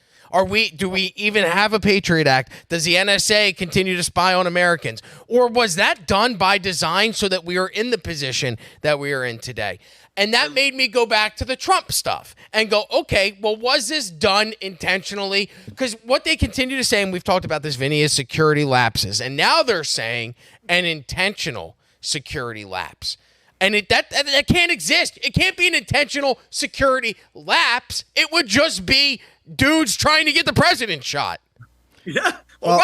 Do we even have a Patriot Act? Does the NSA continue to spy on Americans? Or was that done by design so that we are in the position that we are in today? And that made me go back to the Trump stuff and go, okay, well, was this done intentionally? Because what they continue to say, and we've talked about this, Vinny, is security lapses. And now they're saying an intentional security lapse. And that can't exist. It can't be an intentional security lapse. It would just be dudes trying to get the president shot. Yeah. Well,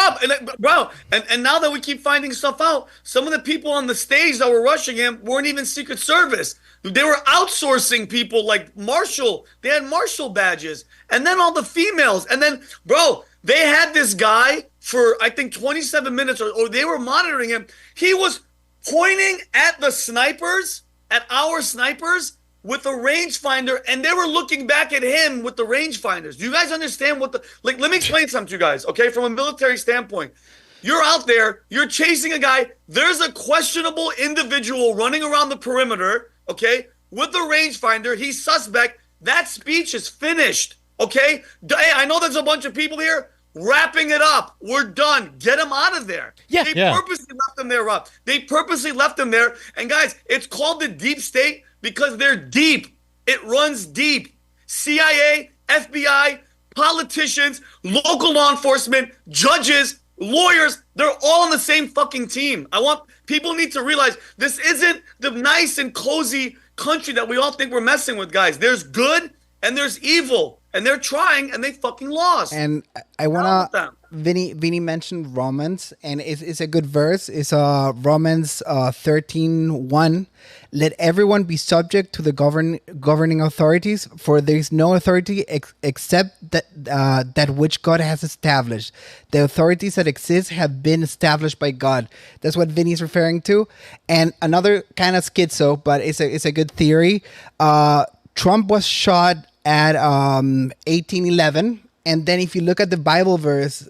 Rob, and now that we keep finding stuff out, some of the people on the stage that were rushing him weren't even Secret Service. They were outsourcing people like Marshall. They had Marshall badges. And then all the females. And then, bro, they had this guy for, I think, 27 minutes, or they were monitoring him. He was pointing at the snipers, at our snipers, with a rangefinder, and they were looking back at him with the rangefinders. Do you guys understand let me explain something to you guys, okay? From a military standpoint, you're out there, you're chasing a guy, there's a questionable individual running around the perimeter, okay, with the rangefinder, he's suspect, that speech is finished, okay? Hey, I know there's a bunch of people here, wrapping it up. We're done. Get him out of there. They purposely left him there, Rob. They purposely left him there. And guys, it's called the deep state because they're deep. It runs deep. CIA, FBI, politicians, local law enforcement, judges, lawyers, they're all on the same fucking team. People need to realize this isn't the nice and cozy country that we all think we're messing with, guys. There's good and there's evil, and they're trying and they fucking lost. And I wanna, Vinnie mentioned Romans, and it's a good verse. It's Romans 13:1. Let everyone be subject to the governing authorities, for there is no authority except that which God has established. The authorities that exist have been established by God. That's what Vinny's referring to. And another kind of schizo, but it's a good theory. Trump was shot at 1811. And then if you look at the Bible verse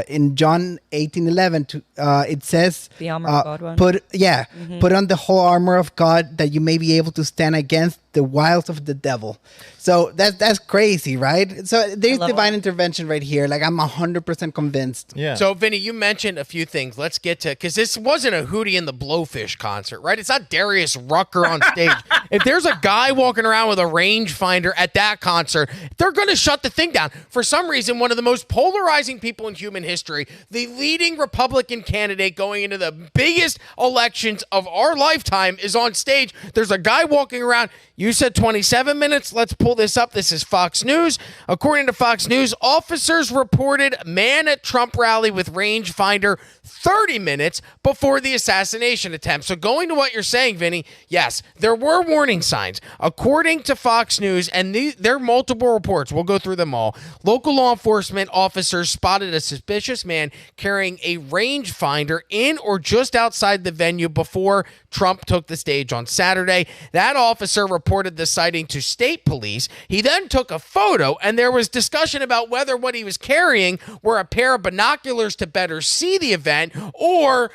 in John 18:11, it says, the armor of God one. Put on the whole armor of God that you may be able to stand against the wiles of the devil. So that's crazy, right? So there's divine intervention right here. Like, I'm 100% convinced. Yeah. So, Vinny, you mentioned a few things. Let's get to, because this wasn't a Hootie and the Blowfish concert, right? It's not Darius Rucker on stage. If there's a guy walking around with a rangefinder at that concert, they're going to shut the thing down. For some reason, one of the most polarizing people in human history, the leading Republican candidate going into the biggest elections of our lifetime, is on stage. There's a guy walking around. You said 27 minutes. Let's pull this up. This is Fox News. According to Fox News, officers reported man at Trump rally with rangefinder 30 minutes before the assassination attempt. So going to what you're saying, Vinny, yes, there were warning signs. According to Fox News, and there are multiple reports, we'll go through them all, local law enforcement officers spotted a suspicious man carrying a rangefinder in or just outside the venue before Trump took the stage on Saturday. That officer reported the sighting to state police. He then took a photo, and there was discussion about whether what he was carrying were a pair of binoculars to better see the event or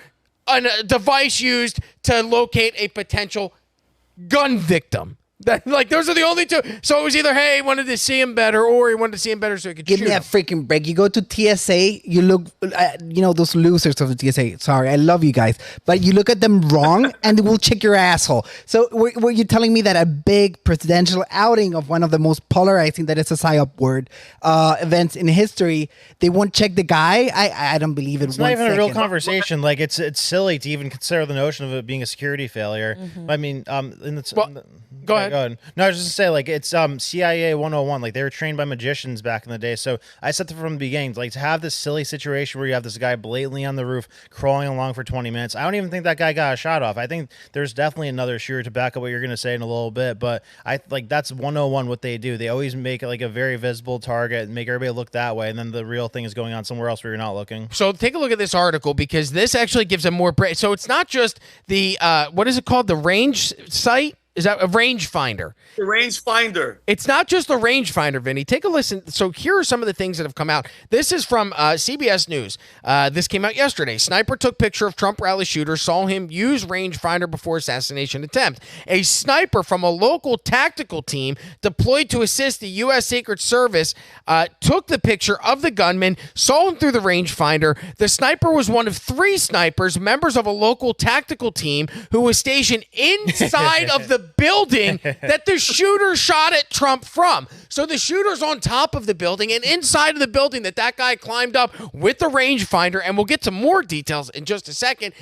a device used to locate a potential gun victim. Those are the only two. So it was either, hey, he wanted to see him better, or he wanted to see him better so he could Give shoot me him. a freaking break. You go to TSA, you look, those losers of the TSA. Sorry, I love you guys. But you look at them wrong, and they will check your asshole. So were you telling me that a big presidential outing of one of the most polarizing, that is a psyop word, events in history, they won't check the guy? I don't believe it. It's not even a real conversation. Like, it's silly to even consider the notion of it being a security failure. Mm-hmm. I mean, go ahead. No, I was just gonna say, like, it's CIA 101. Like, they were trained by magicians back in the day. So I said from the beginning, like, to have this silly situation where you have this guy blatantly on the roof crawling along for 20 minutes. I don't even think that guy got a shot off. I think there's definitely another shooter, to back up what you're gonna say in a little bit. But that's 101 what they do. They always make it like a very visible target and make everybody look that way, and then the real thing is going on somewhere else where you're not looking. So take a look at this article, because this actually gives a more so it's not just the what is it called, the range site? Is that a rangefinder? The rangefinder. It's not just the rangefinder, Vinny. Take a listen. So here are some of the things that have come out. This is from CBS News. This came out yesterday. Sniper took picture of Trump rally shooter, saw him use rangefinder before assassination attempt. A sniper from a local tactical team deployed to assist the U.S. Secret Service took the picture of the gunman, saw him through the rangefinder. The sniper was one of 3 snipers, members of a local tactical team, who was stationed inside of the building that the shooter shot at Trump from. So the shooter's on top of the building, and inside of the building that guy climbed up with the rangefinder, and we'll get to more details in just a second.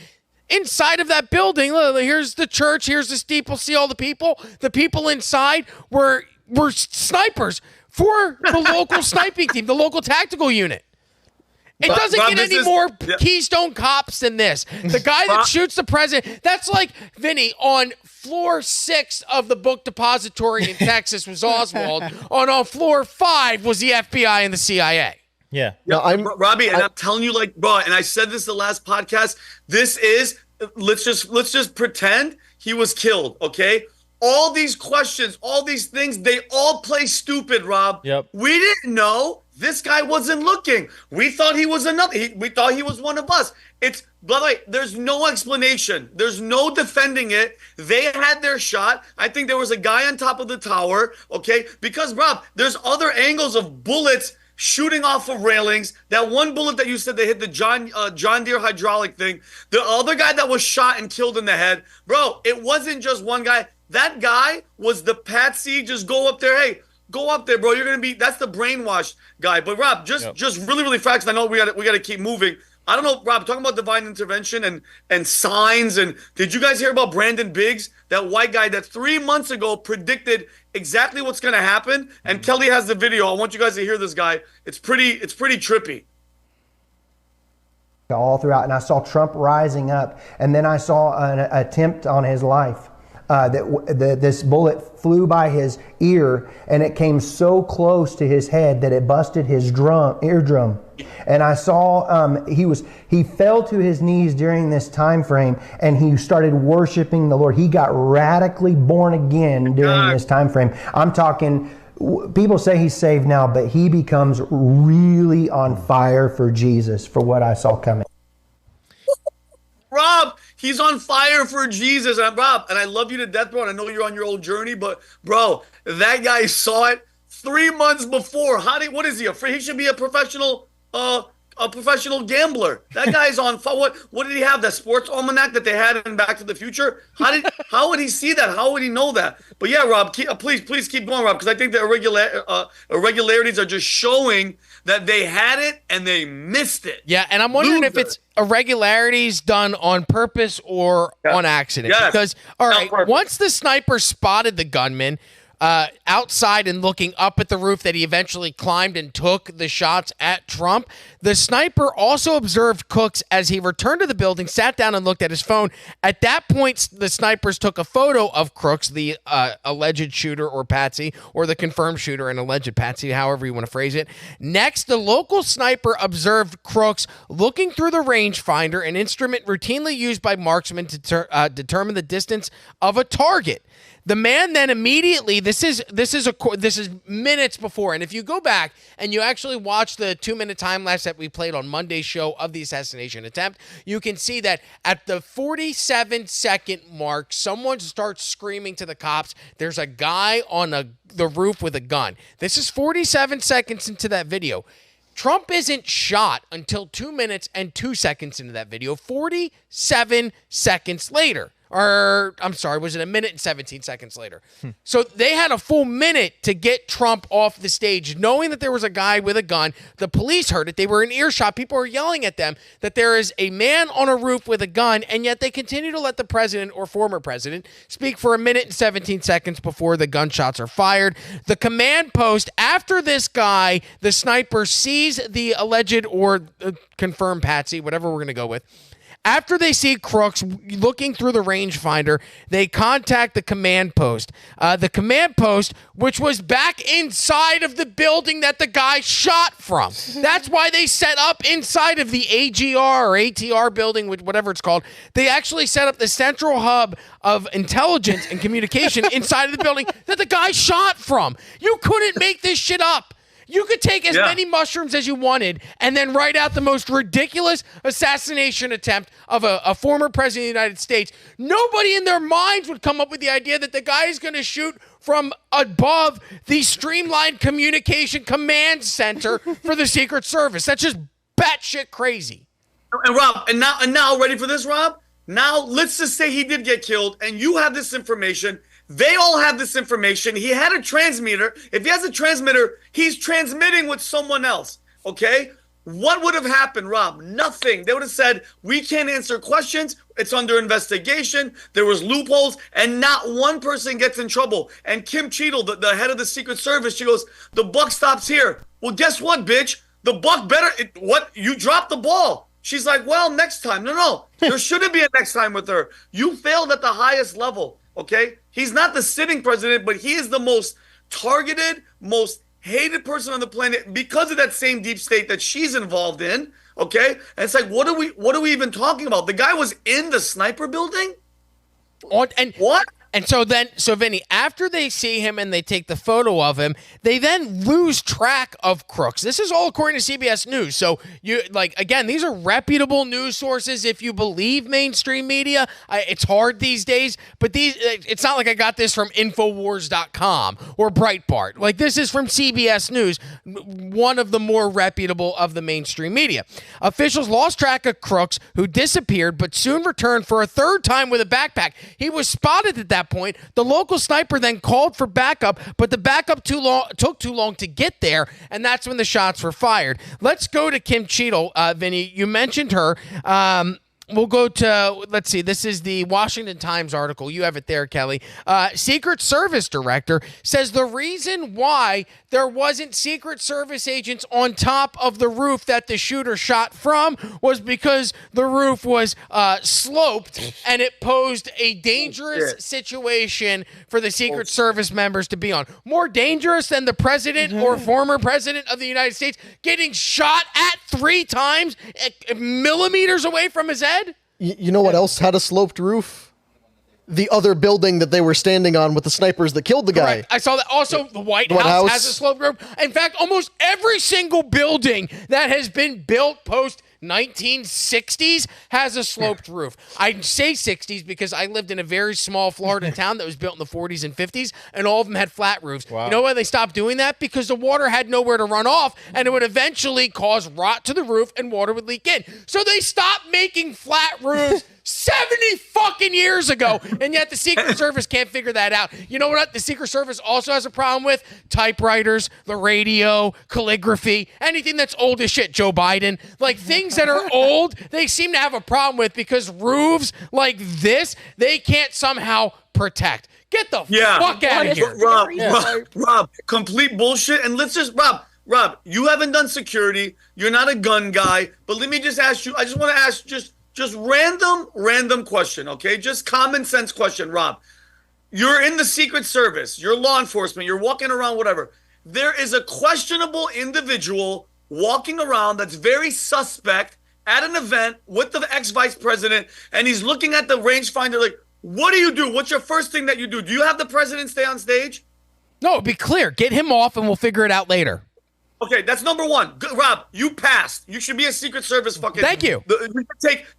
Inside of that building, here's the church, here's the steeple, see all the people? The people inside were snipers for the local sniping team, the local tactical unit. It doesn't get any more Keystone Cops than this. The guy that shoots the president, that's like, Vinny, on floor 6 of the book depository in Texas was Oswald. On floor 5 was the FBI and the CIA. Yeah. No, Robbie, and I'm telling you, like, bro, and I said this the last podcast, this is, let's just pretend he was killed, okay? All these questions, all these things, they all play stupid, Rob. Yep. We didn't know. This guy wasn't looking. We thought he was we thought he was one of us. By the way, there's no explanation. There's no defending it. They had their shot. I think there was a guy on top of the tower, okay? Because, Rob, there's other angles of bullets shooting off of railings. That one bullet that you said they hit the John Deere hydraulic thing. The other guy that was shot and killed in the head. Bro, it wasn't just one guy. That guy was the patsy. Just go up there, hey, Go up there, bro. You're gonna be. That's the brainwashed guy. But Rob, just really, really fast. I know we got to keep moving. I don't know, Rob. Talking about divine intervention and signs. And did you guys hear about Brandon Biggs, that white guy that 3 months ago predicted exactly what's gonna happen? And Kelly has the video. I want you guys to hear this guy. It's pretty trippy. All throughout, and I saw Trump rising up, and then I saw an attempt on his life. This bullet flew by his ear, and it came so close to his head that it busted his eardrum. And I saw he fell to his knees during this time frame, and he started worshiping the Lord. He got radically born again during this time frame. I'm talking. People say he's saved now, but he becomes really on fire for Jesus, for what I saw coming. Rob, he's on fire for Jesus. And Rob, and I love you to death, bro. And I know you're on your own journey, but bro, that guy saw it 3 months before. What is he? He should be a professional gambler. That guy's on fire. What did he have? That sports almanac that they had in Back to the Future? How would he see that? How would he know that? But yeah, Rob, please keep going, Rob, because I think the irregularities are just showing that they had it and they missed it. Yeah, and I'm wondering if it's irregularities done on purpose or on accident. Yes. Because, all right, once the sniper spotted the gunman outside and looking up at the roof that he eventually climbed and took the shots at Trump, the sniper also observed Cooks as he returned to the building, sat down and looked at his phone. At that point, the snipers took a photo of Crooks, the alleged shooter or patsy, or the confirmed shooter and alleged patsy, however you want to phrase it. Next, the local sniper observed Crooks looking through the rangefinder, an instrument routinely used by marksmen to determine the distance of a target. The man then immediately, this is minutes before, and if you go back and you actually watch the 2-minute time lapse that we played on Monday's show of the assassination attempt, you can see that at the 47-second mark, someone starts screaming to the cops, there's a guy on the roof with a gun. This is 47 seconds into that video. Trump isn't shot until 2 minutes and 2 seconds into that video, 47 seconds later. Or, I'm sorry, was it a minute and 17 seconds later? So they had a full minute to get Trump off the stage, knowing that there was a guy with a gun. The police heard it. They were in earshot. People were yelling at them that there is a man on a roof with a gun, and yet they continue to let the president or former president speak for a minute and 17 seconds before the gunshots are fired. The command post, after this guy, the sniper, sees the alleged or confirmed patsy, whatever we're going to go with, after they see Crooks looking through the rangefinder, they contact the command post. The command post, which was back inside of the building that the guy shot from. That's why they set up inside of the AGR or ATR building, whatever it's called. They actually set up the central hub of intelligence and communication inside of the building that the guy shot from. You couldn't make this shit up. You could take as many mushrooms as you wanted and then write out the most ridiculous assassination attempt of a former president of the United States. Nobody in their minds would come up with the idea that the guy is going to shoot from above the Streamlined Communication Command Center for the Secret Service. That's just batshit crazy. And Rob, and now, ready for this, Rob? Now, let's just say he did get killed and you have this information. They all have this information. He had a transmitter. If he has a transmitter, he's transmitting with someone else, okay? What would have happened, Rob? Nothing. They would have said, we can't answer questions. It's under investigation. There was loopholes, and not one person gets in trouble. And Kim Cheadle, the head of the Secret Service, she goes, the buck stops here. Well, guess what, bitch? The buck you dropped the ball. She's like, well, next time. No. There shouldn't be a next time with her. You failed at the highest level. Okay, he's not the sitting president, but he is the most targeted, most hated person on the planet because of that same deep state that she's involved in. Okay, and it's like, what are we even talking about? The guy was in the sniper building. What? And so Vinnie, after they see him and they take the photo of him, they then lose track of Crooks. This is all according to CBS News. So again, these are reputable news sources. If you believe mainstream media, it's hard these days, but it's not like I got this from Infowars.com or Breitbart. Like, this is from CBS News, one of the more reputable of the mainstream media. Officials lost track of Crooks, who disappeared but soon returned for a third time with a backpack. He was spotted at that that point. The local sniper then called for backup, but the backup took too long to get there, and that's when the shots were fired. Let's go to Kim Cheadle. Vinny, you mentioned her. We'll go to, let's see, this is the Washington Times article. You have it there, Kelly. Secret Service director says the reason why there wasn't Secret Service agents on top of the roof that the shooter shot from was because the roof was sloped and it posed a dangerous situation for the Secret Service members to be on. More dangerous than the president or former president of the United States getting shot at 3 times millimeters away from his head? You know what else had a sloped roof? The other building that they were standing on with the snipers that killed the guy. Correct. I saw that. Also, the White House has a sloped roof. In fact, almost every single building that has been built post 1960s has a sloped roof. I say 60s because I lived in a very small Florida town that was built in the 40s and 50s, and all of them had flat roofs. Wow. You know why they stopped doing that? Because the water had nowhere to run off, and it would eventually cause rot to the roof, and water would leak in. So they stopped making flat roofs 70 fucking years ago, and yet the Secret Service can't figure that out. You know what the Secret Service also has a problem with? Typewriters, the radio, calligraphy, anything that's old as shit, Joe Biden. Like, things that are old, they seem to have a problem with because roofs like this, they can't somehow protect. Get the fuck out of here. Rob, complete bullshit. And let's just, Rob, you haven't done security. You're not a gun guy. But let me just ask you, I just want to ask just random question, okay? Just common sense question, Rob. You're in the Secret Service. You're law enforcement. You're walking around, whatever. There is a questionable individual walking around that's very suspect at an event with the ex-vice president, and he's looking at the rangefinder like, what do you do? What's your first thing that you do? Do you have the president stay on stage? No, be clear. Get him off, and we'll figure it out later. Okay, that's number one. Good, Rob, you passed. You should be a Secret Service fucking... Thank you.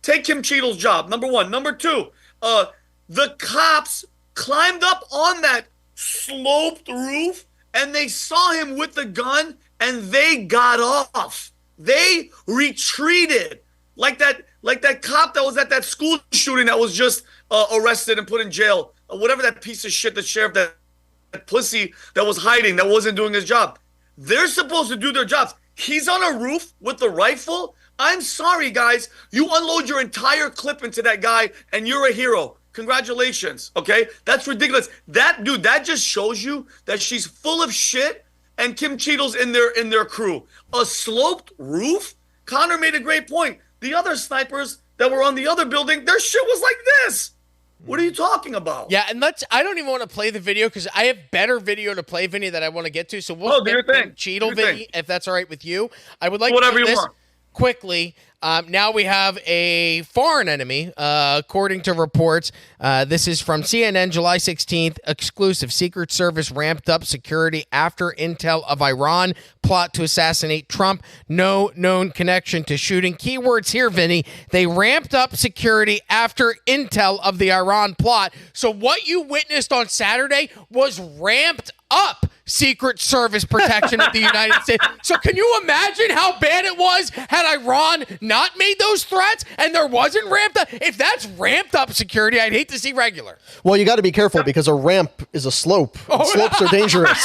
Take Kim Cheadle's job, number one. Number two, the cops climbed up on that sloped roof, and they saw him with the gun, and they got off. They retreated. Like that cop that was at that school shooting that was just arrested and put in jail. Whatever that piece of shit, the sheriff, that pussy that was hiding, that wasn't doing his job. They're supposed to do their jobs. He's on a roof with the rifle. I'm sorry, guys. You unload your entire clip into that guy, and you're a hero. Congratulations, okay? That's ridiculous. That just shows you that she's full of shit, and Kim Cheadle's in their crew. A sloped roof? Connor made a great point. The other snipers that were on the other building, their shit was like this. What are you talking about? Yeah, and I don't even want to play the video because I have better video to play, Vinny, that I want to get to. So we'll do your thing. Cheadle, Vinny, if that's all right with you. I would like whatever to do you this want. Quickly. Now we have a foreign enemy, according to reports. This is from CNN, July 16th. Exclusive. Secret Service ramped up security after intel of Iran plot to assassinate Trump. No known connection to shooting. Keywords here, Vinny. They ramped up security after intel of the Iran plot. So what you witnessed on Saturday was ramped up Secret Service protection of the United States. So can you imagine how bad it was had Iran not made those threats and there wasn't ramped up? If that's ramped up security, I'd hate to see regular. Well, you got to be careful because a ramp is a slope. Slopes are dangerous.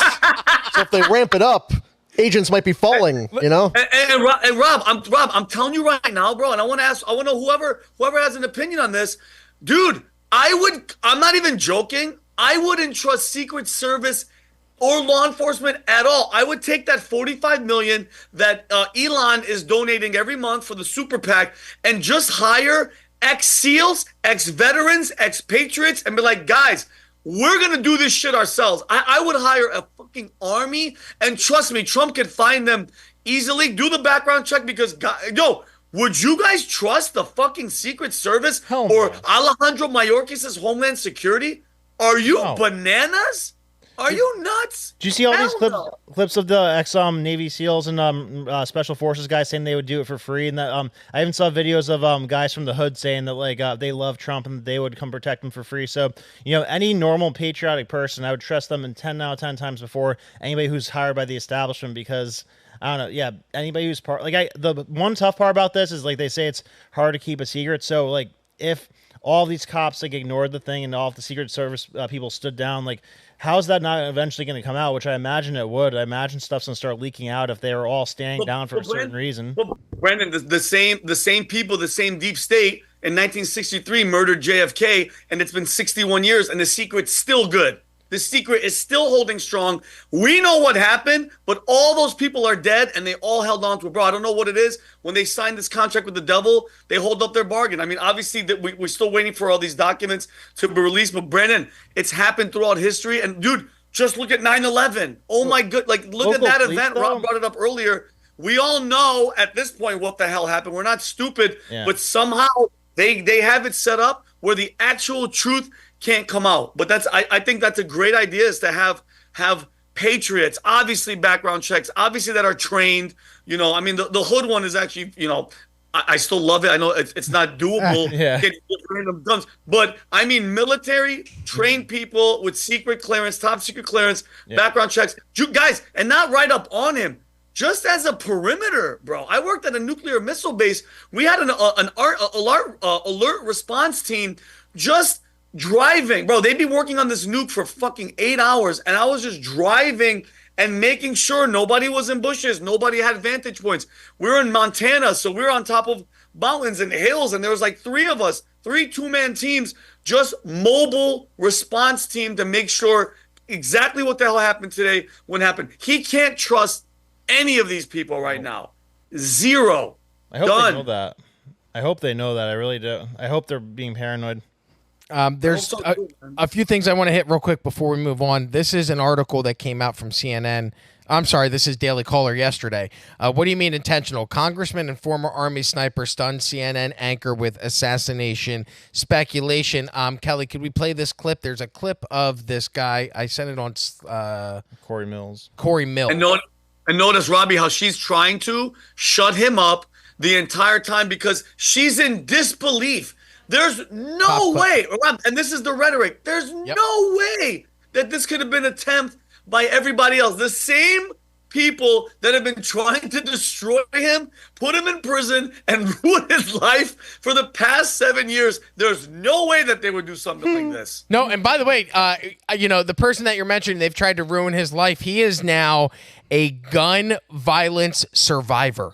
So if they ramp it up, agents might be falling, you know? And Rob, I'm telling you right now, bro, and I want to know whoever has an opinion on this. Dude, I'm not even joking. I wouldn't trust Secret Service or law enforcement at all. I would take that $45 million that Elon is donating every month for the super PAC and just hire ex-SEALs, ex-veterans, ex-patriots, and be like, guys, we're going to do this shit ourselves. I would hire a fucking army, and trust me, Trump could find them easily. Do the background check because, would you guys trust the fucking Secret Service or Alejandro Mayorkas's Homeland Security? Are you bananas? Are you nuts? Do you see all these clips of the ex-Navy SEALs and Special Forces guys saying they would do it for free? And that I even saw videos of guys from the hood saying that they love Trump and they would come protect him for free. So, any normal patriotic person, I would trust them in 10 out of 10 times before anybody who's hired by the establishment because, I don't know, anybody who's the one tough part about this is they say it's hard to keep a secret. So, if all these cops like ignored the thing and all of the Secret Service people stood down, like how's that not eventually going to come out? Which I imagine it would. I imagine stuff's going to start leaking out if they were all standing down for a certain reason. Brandon, the same people, the same deep state in 1963 murdered JFK, and it's been 61 years, and the secret's still good. The secret is still holding strong. We know what happened, but all those people are dead, and they all held on to it. Bro, I don't know what it is. When they signed this contract with the devil, they hold up their bargain. I mean, obviously, that we're still waiting for all these documents to be released. But, Brandon, it's happened throughout history. And, dude, just look at 9/11. Oh, my good. Like, look at that event. Rob brought it up earlier. We all know at this point what the hell happened. We're not stupid, but somehow they have it set up where the actual truth can't come out. But I think that's a great idea, is to have patriots, obviously background checks, obviously that are trained. You know, I mean, the hood one is actually, you know, I still love it. I know it's not doable. Get random guns, but I mean, military trained people with secret clearance, top secret clearance, background checks, guys, and not right up on him. Just as a perimeter, bro. I worked at a nuclear missile base. We had an alert response team just driving. Bro, they'd be working on this nuke for fucking 8 hours, and I was just driving and making sure nobody was in bushes, nobody had vantage points. We were in Montana, so we were on top of mountains and hills, and there was like 3 of us, 3 two-man teams, just mobile response team to make sure exactly what the hell happened today when happened. He can't trust any of these people right now. Zero. I hope they know that. I hope they know that. I really do. I hope they're being paranoid. There's a few things I want to hit real quick before we move on. This is an article that came out from CNN. I'm sorry, this is Daily Caller yesterday. What do you mean intentional? Congressman and former Army sniper stunned CNN anchor with assassination speculation. Kelly, could we play this clip? There's a clip of this guy. I sent it on Corey Mills. And notice, Robbie, how she's trying to shut him up the entire time because she's in disbelief. There's no way, and this is the rhetoric, there's no way that this could have been an attempt by everybody else. The same people that have been trying to destroy him, put him in prison, and ruin his life for the past 7 years. There's no way that they would do something like this. No, and by the way, you know, the person that you're mentioning, they've tried to ruin his life. He is now a gun violence survivor.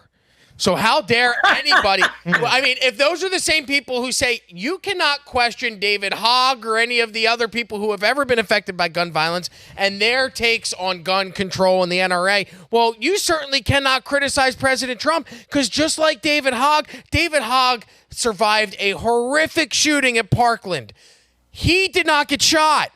So how dare anybody? I mean, if those are the same people who say you cannot question David Hogg or any of the other people who have ever been affected by gun violence and their takes on gun control and the NRA, well, you certainly cannot criticize President Trump, because just like David Hogg survived a horrific shooting at Parkland. He did not get shot.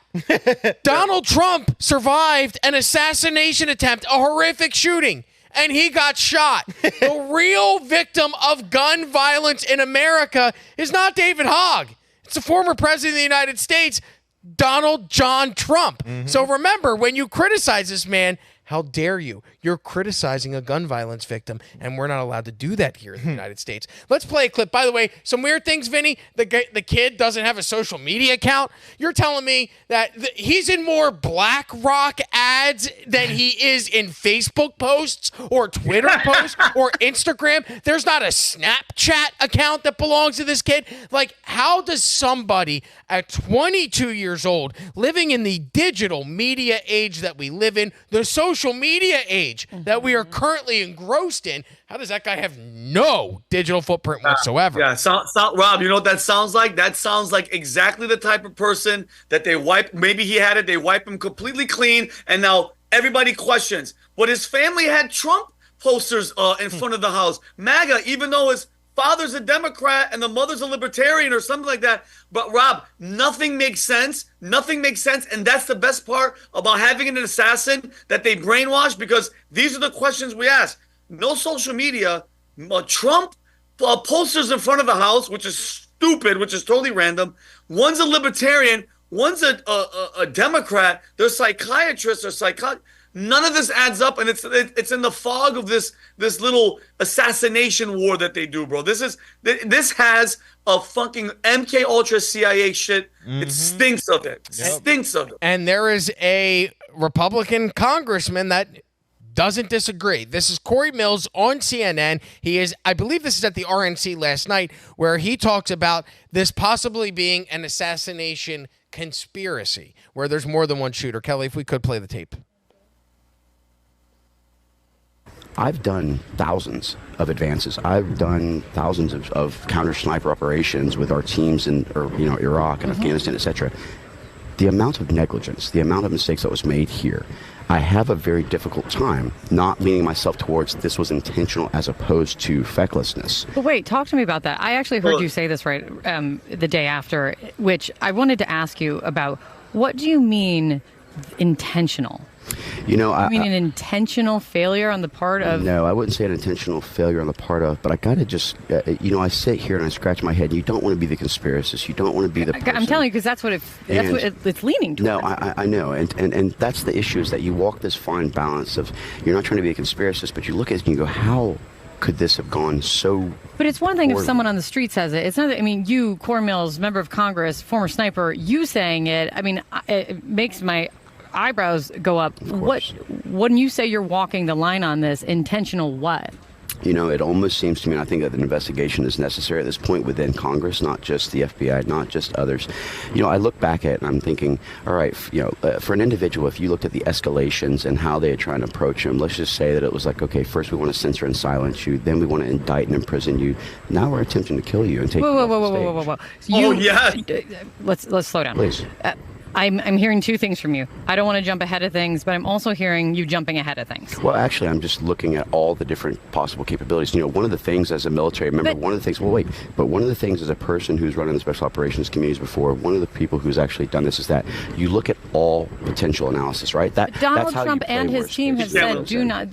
Donald Trump survived an assassination attempt, a horrific shooting, and he got shot. The real victim of gun violence in America is not David Hogg. It's the former president of the United States, Donald John Trump. So remember, when you criticize this man, how dare you? You're criticizing a gun violence victim, and we're not allowed to do that here in the United States. Let's play a clip. By the way, some weird things, Vinny. The kid doesn't have a social media account. You're telling me that he's in more BlackRock ads than he is in Facebook posts or Twitter posts or Instagram? There's not a Snapchat account that belongs to this kid. Like, how does somebody at 22 years old, living in the digital media age that we live in, the social media age that we are currently engrossed in, how does that guy have no digital footprint whatsoever? Rob, you know what that sounds like? That sounds like exactly the type of person that they wipe. Maybe he had it. They wipe him completely clean, and now everybody questions. But his family had Trump posters in front of the house. MAGA, even though his father's a Democrat and the mother's a libertarian or something like that. But Rob, nothing makes sense. Nothing makes sense. And that's the best part about having an assassin that they brainwash, because these are the questions we ask. No social media. Trump posters in front of the house, which is stupid, which is totally random. One's a libertarian. One's a Democrat. They're psychiatrists or psychologists. None of this adds up, and it's in the fog of this little assassination war that they do, bro. This has a fucking MK Ultra CIA shit. It stinks of it. Stinks of it. And there is a Republican congressman that doesn't disagree. This is Corey Mills on CNN. He is, I believe this is at the RNC last night, where he talks about this possibly being an assassination conspiracy, where there's more than one shooter. Kelly, if we could play the tape. I've done thousands of advances. I've done thousands of counter sniper operations with our teams in Iraq and Afghanistan, etc. The amount of negligence, the amount of mistakes that was made here, I have a very difficult time not leaning myself towards this was intentional as opposed to fecklessness. But wait, talk to me about that. I actually heard you say this right the day after, which I wanted to ask you about. What do you mean intentional? I mean an intentional failure on the part of... No, I wouldn't say an intentional failure on the part of, but I got to just, I sit here and I scratch my head. You don't want to be the conspiracist. You don't want to be the person. I'm telling you, because that's what it's leaning toward. No, I know. And that's the issue, is that you walk this fine balance of, you're not trying to be a conspiracist, but you look at it and you go, how could this have gone so... But it's one thing if someone on the street says it. It's not. You, Corey Mills, member of Congress, former sniper, you saying it, it makes my eyebrows go up. When you say you're walking the line on this, intentional what? It almost seems to me, and I think that an investigation is necessary at this point within Congress, not just the FBI, not just others. I look back at it and I'm thinking, all right, for an individual, if you looked at the escalations and how they had tried to approach him, let's just say that it was like, okay, first we want to censor and silence you, then we want to indict and imprison you. Now we're attempting to kill you and take you off the stage. Yeah. Let's slow down. Please. I'm hearing two things from you. I don't want to jump ahead of things, but I'm also hearing you jumping ahead of things. Well, actually, I'm just looking at all the different possible capabilities. One of the things as a military member, one of the things as a person who's run in the special operations communities before, one of the people who's actually done this is that you look at all potential analysis, right? Donald Trump and his team have said, do not,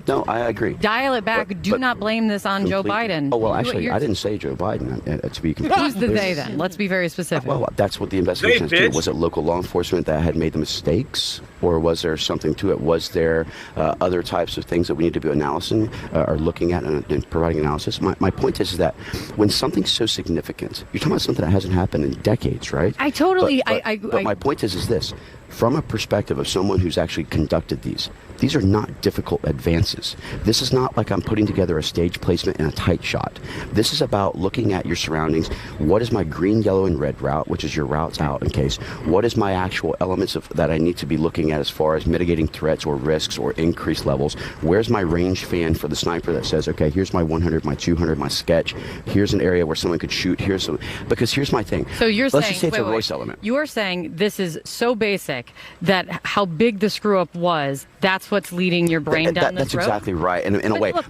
no, I agree. Dial it back. Do not blame this on Joe Biden. Oh, well, actually, I didn't say Joe Biden, to be completely Who's the they then? Let's be very specific. Well, that's what the investigation is doing. Was it local law enforcement that had made the mistakes, or was there something to it? Was there other types of things that we need to be analyzing or looking at and providing analysis? My point is that when something's so significant, you're talking about something that hasn't happened in decades, right? I totally... But my point is this. From a perspective of someone who's actually conducted these are not difficult advances. This is not like I'm putting together a stage placement and a tight shot. This is about looking at your surroundings. What is my green, yellow, and red route, which is your routes out in case? What is my actual elements that I need to be looking at as far as mitigating threats or risks or increased levels? Where's my range fan for the sniper that says, okay, here's my 100, my 200, my sketch. Here's an area where someone could shoot. Because here's my thing. So you're Let's saying, just say it's a Royce element. You are saying this is so basic that how big the screw up was, that's what's leading your brain down this road? That's exactly right. In a way. Look,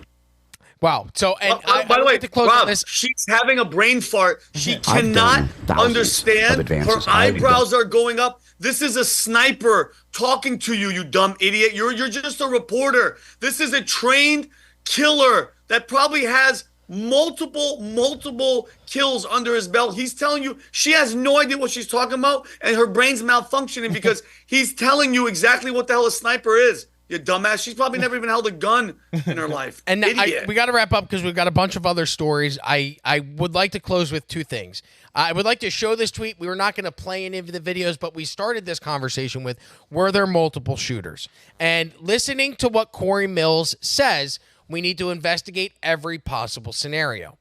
wow. So, and by the way, to close Rob, on this. she's having a brain fart. She cannot understand. Her eyebrows are going up. This is a sniper talking to you, you dumb idiot. You're just a reporter. This is a trained killer that probably has multiple kills under his belt. He's telling you she has no idea what she's talking about, and her brain's malfunctioning because he's telling you exactly what the hell a sniper is. You dumbass. She's probably never even held a gun in her life. And we got to wrap up because we've got a bunch of other stories. I would like to close with two things. I would like to show this tweet. We were not going to play any of the videos, but we started this conversation with, were there multiple shooters? And listening to what Corey Mills says, we need to investigate every possible scenario.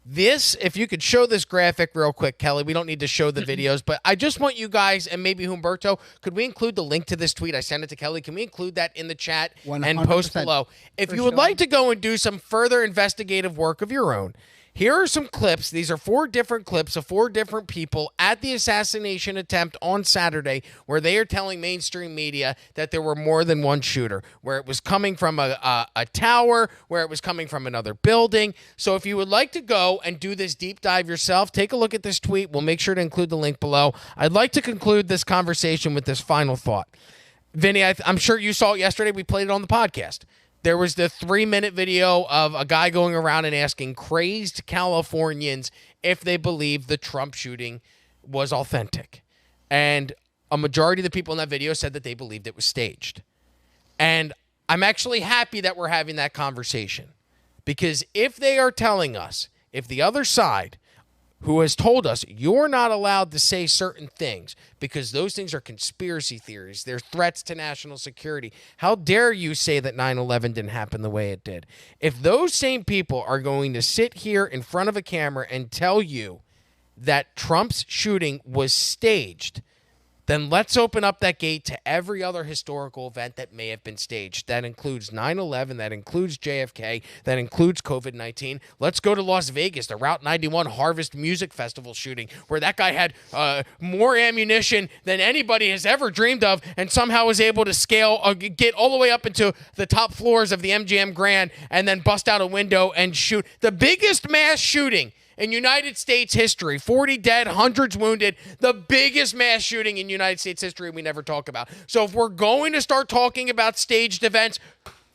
This, if you could show this graphic real quick, Kelly, we don't need to show the videos, but I just want you guys, and maybe Humberto, could we include the link to this tweet? I sent it to Kelly. Can we include that in the chat and post below? If you would like to go and do some further investigative work of your own, here are some clips. These are 4 different clips of 4 different people at the assassination attempt on Saturday where they are telling mainstream media that there were more than one shooter, where it was coming from a tower, where it was coming from another building. So if you would like to go and do this deep dive yourself, take a look at this tweet. We'll make sure to include the link below. I'd like to conclude this conversation with this final thought. Vinny, I'm sure you saw it yesterday. We played it on the podcast. There was the 3-minute video of a guy going around and asking crazed Californians if they believe the Trump shooting was authentic. And a majority of the people in that video said that they believed it was staged. And I'm actually happy that we're having that conversation. Because if they are telling us, if the other side who has told us you're not allowed to say certain things because those things are conspiracy theories. They're threats to national security. How dare you say that 9/11 didn't happen the way it did? If those same people are going to sit here in front of a camera and tell you that Trump's shooting was staged, then let's open up that gate to every other historical event that may have been staged. That includes 9/11, that includes JFK, that includes COVID-19. Let's go to Las Vegas, the Route 91 Harvest Music Festival shooting, where that guy had more ammunition than anybody has ever dreamed of and somehow was able to get all the way up into the top floors of the MGM Grand and then bust out a window and shoot. The biggest mass shooting in United States history, 40 dead, hundreds wounded, the biggest mass shooting in United States history we never talk about. So if we're going to start talking about staged events,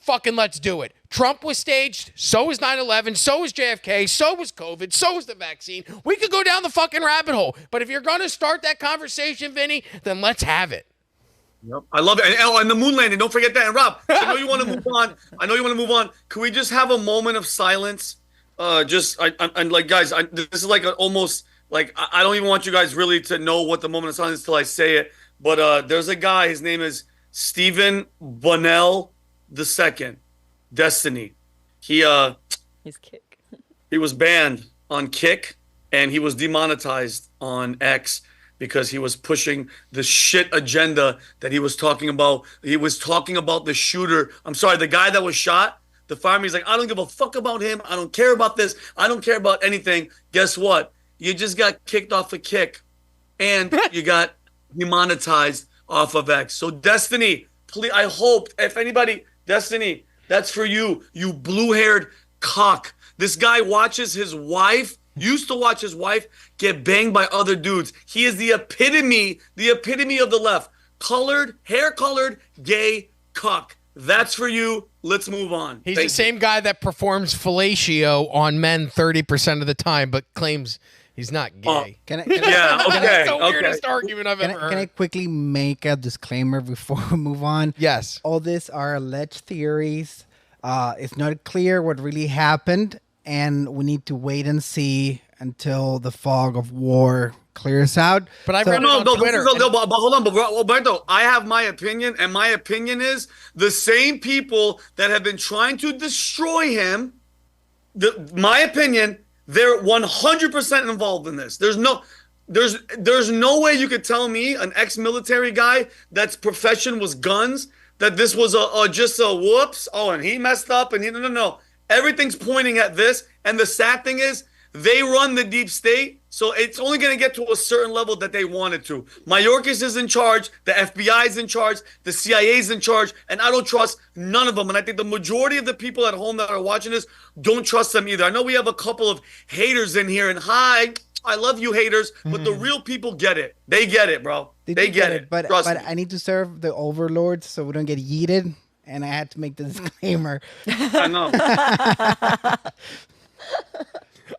fucking let's do it. Trump was staged, so was 9/11, so was JFK, so was COVID, so was the vaccine. We could go down the fucking rabbit hole. But if you're going to start that conversation, Vinny, then let's have it. Yep. I love it. And the moon landing, don't forget that. And Rob, I know you want to move on. Can we just have a moment of silence? I'm like, guys, this is like almost like I don't even want you guys really to know what the moment of silence is till I say it. But there's a guy, his name is Stephen Bunnell II, Destiny. He's Kick. He was banned on Kick and he was demonetized on X because he was pushing the shit agenda that he was talking about. He was talking about the shooter. I'm sorry, the guy that was shot. The fireman's like, I don't give a fuck about him. I don't care about this. I don't care about anything. Guess what? You just got kicked off a Kick, and you got demonetized off of X. So Destiny, please, I hope if anybody, Destiny, that's for you. You blue-haired cock. This guy watches his wife. Used to watch his wife get banged by other dudes. He is the epitome of the left. Hair-colored, gay cock. That's for you. Let's move on. He's the same guy that performs fellatio on men 30% of the time, but claims he's not gay. Can I, That's the weirdest argument I've ever heard. Can I quickly make a disclaimer before we move on? Yes. All these are alleged theories. It's not clear what really happened, and we need to wait and see until the fog of war clears out. But I read it on Twitter. But hold on, but Humberto, I have my opinion, and my opinion is the same people that have been trying to destroy him. My opinion, they're 100% involved in this. There's no way you could tell me, an ex-military guy that's profession was guns, that this was just a whoops. Oh, and he messed up, and no. Everything's pointing at this, and the sad thing is, they run the deep state, so it's only going to get to a certain level that they want it to. Mayorkas is in charge, the FBI is in charge, the CIA is in charge, and I don't trust none of them. And I think the majority of the people at home that are watching this don't trust them either. I know we have a couple of haters in here, and hi, I love you haters, but the real people get it. They get it, bro. They get it. But I need to serve the overlords so we don't get yeeted, and I had to make the disclaimer. I know.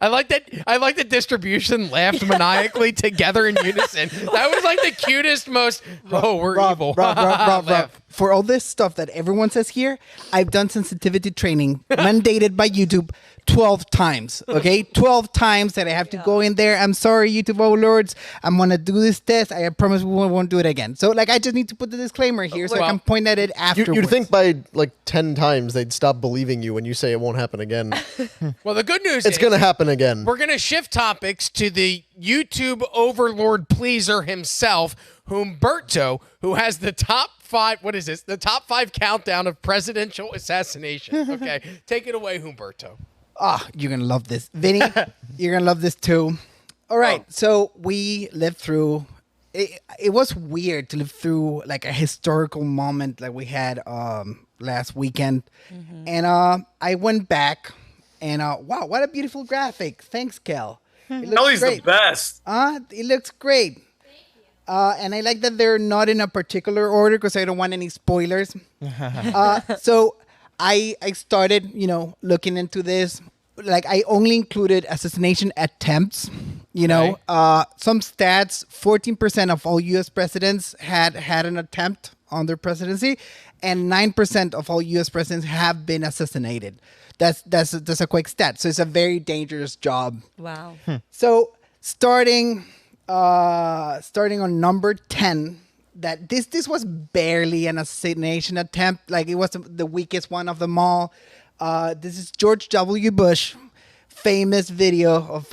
I like that distribution laughed maniacally together in unison. That was like the cutest, most we're evil. Rob. For all this stuff that everyone says here, I've done sensitivity training mandated by YouTube 12 times. Okay, 12 times that I have to go in there. I'm sorry, YouTube overlords. I'm gonna do this test. I promise we won't do it again. So I just need to put the disclaimer here so I can point at it afterwards. You'd think by 10 times they'd stop believing you when you say it won't happen again. Well, the good news it's gonna happen again. We're gonna shift topics to the YouTube overlord pleaser himself, Humberto, who has the top 5. What is this? The top 5 countdown of presidential assassination. Okay, take it away, Humberto. You're going to love this. Vinny, you're going to love this too. All right. So we lived through, it was weird to live through a historical moment like we had last weekend. Mm-hmm. And I went back and wow, what a beautiful graphic. Thanks, Kel. Kelly's the best. It looks great. And I like that they're not in a particular order because I don't want any spoilers. So I started, looking into this. I only included assassination attempts. Some stats: 14% of all U.S. presidents had an attempt on their presidency, and 9% of all U.S. presidents have been assassinated. That's a quick stat. So it's a very dangerous job. Wow. So starting on number 10. That this was barely an assassination attempt. Like, it was the weakest one of them all. This is George W. Bush. Famous video of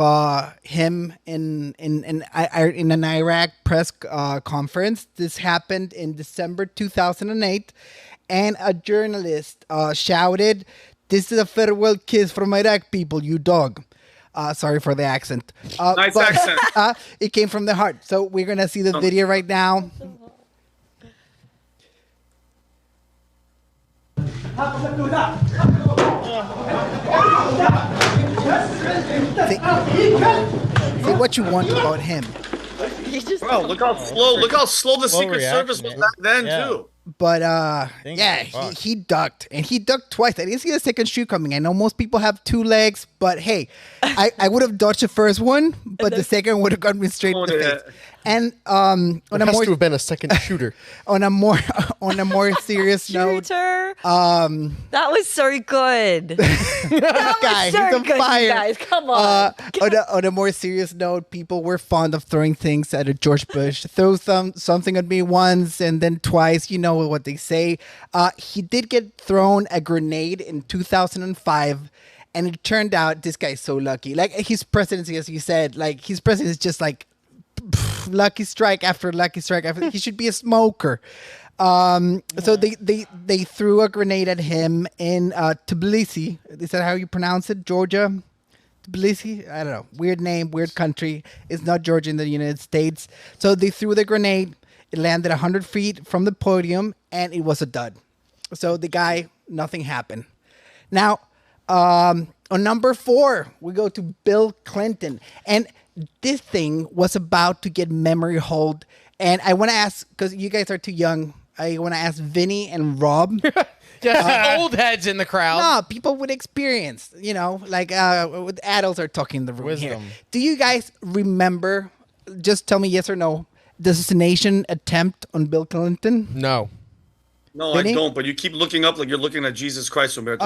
him in an Iraq press conference. This happened in December 2008, and a journalist shouted, "This is a farewell kiss from Iraq people, you dog." Sorry for the accent. Nice accent. It came from the heart. So we're gonna see the video right now. See what you want about him. Bro, look how slow the Secret Service was back then too. But he ducked, and he ducked twice. I didn't see the second shoe coming. I know most people have two legs, but hey, I would have dodged the first one, but the second would have got me straight in the face. And on it has to have been a second shooter. on a more serious note, that was so good. That guy, was so he's on good, fire. you guys. Come on. On a more serious note, people were fond of throwing things at a George Bush. Throw something at me once and then twice. You know what they say. He did get thrown a grenade in 2005. And it turned out this guy's so lucky. Like, his presidency, as you said, like, his presidency is just like lucky strike after lucky strike after. He should be a smoker. So they threw a grenade at him in Tbilisi. Is that how you pronounce it? Georgia? Tbilisi? I don't know. Weird name, weird country. It's not Georgia in the United States. So they threw the grenade. It landed 100 feet from the podium, and it was a dud. So the guy, nothing happened. Now, on number 4, we go to Bill Clinton. And this thing was about to get memory hold. And I want to ask, because you guys are too young, I want to ask Vinnie and Rob. Just old heads in the crowd. No, people with experience, like with adults are talking in the room here. Do you guys remember, just tell me yes or no, the assassination attempt on Bill Clinton? No. No, Vinnie? I don't. But you keep looking up like you're looking at Jesus Christ, Humberto.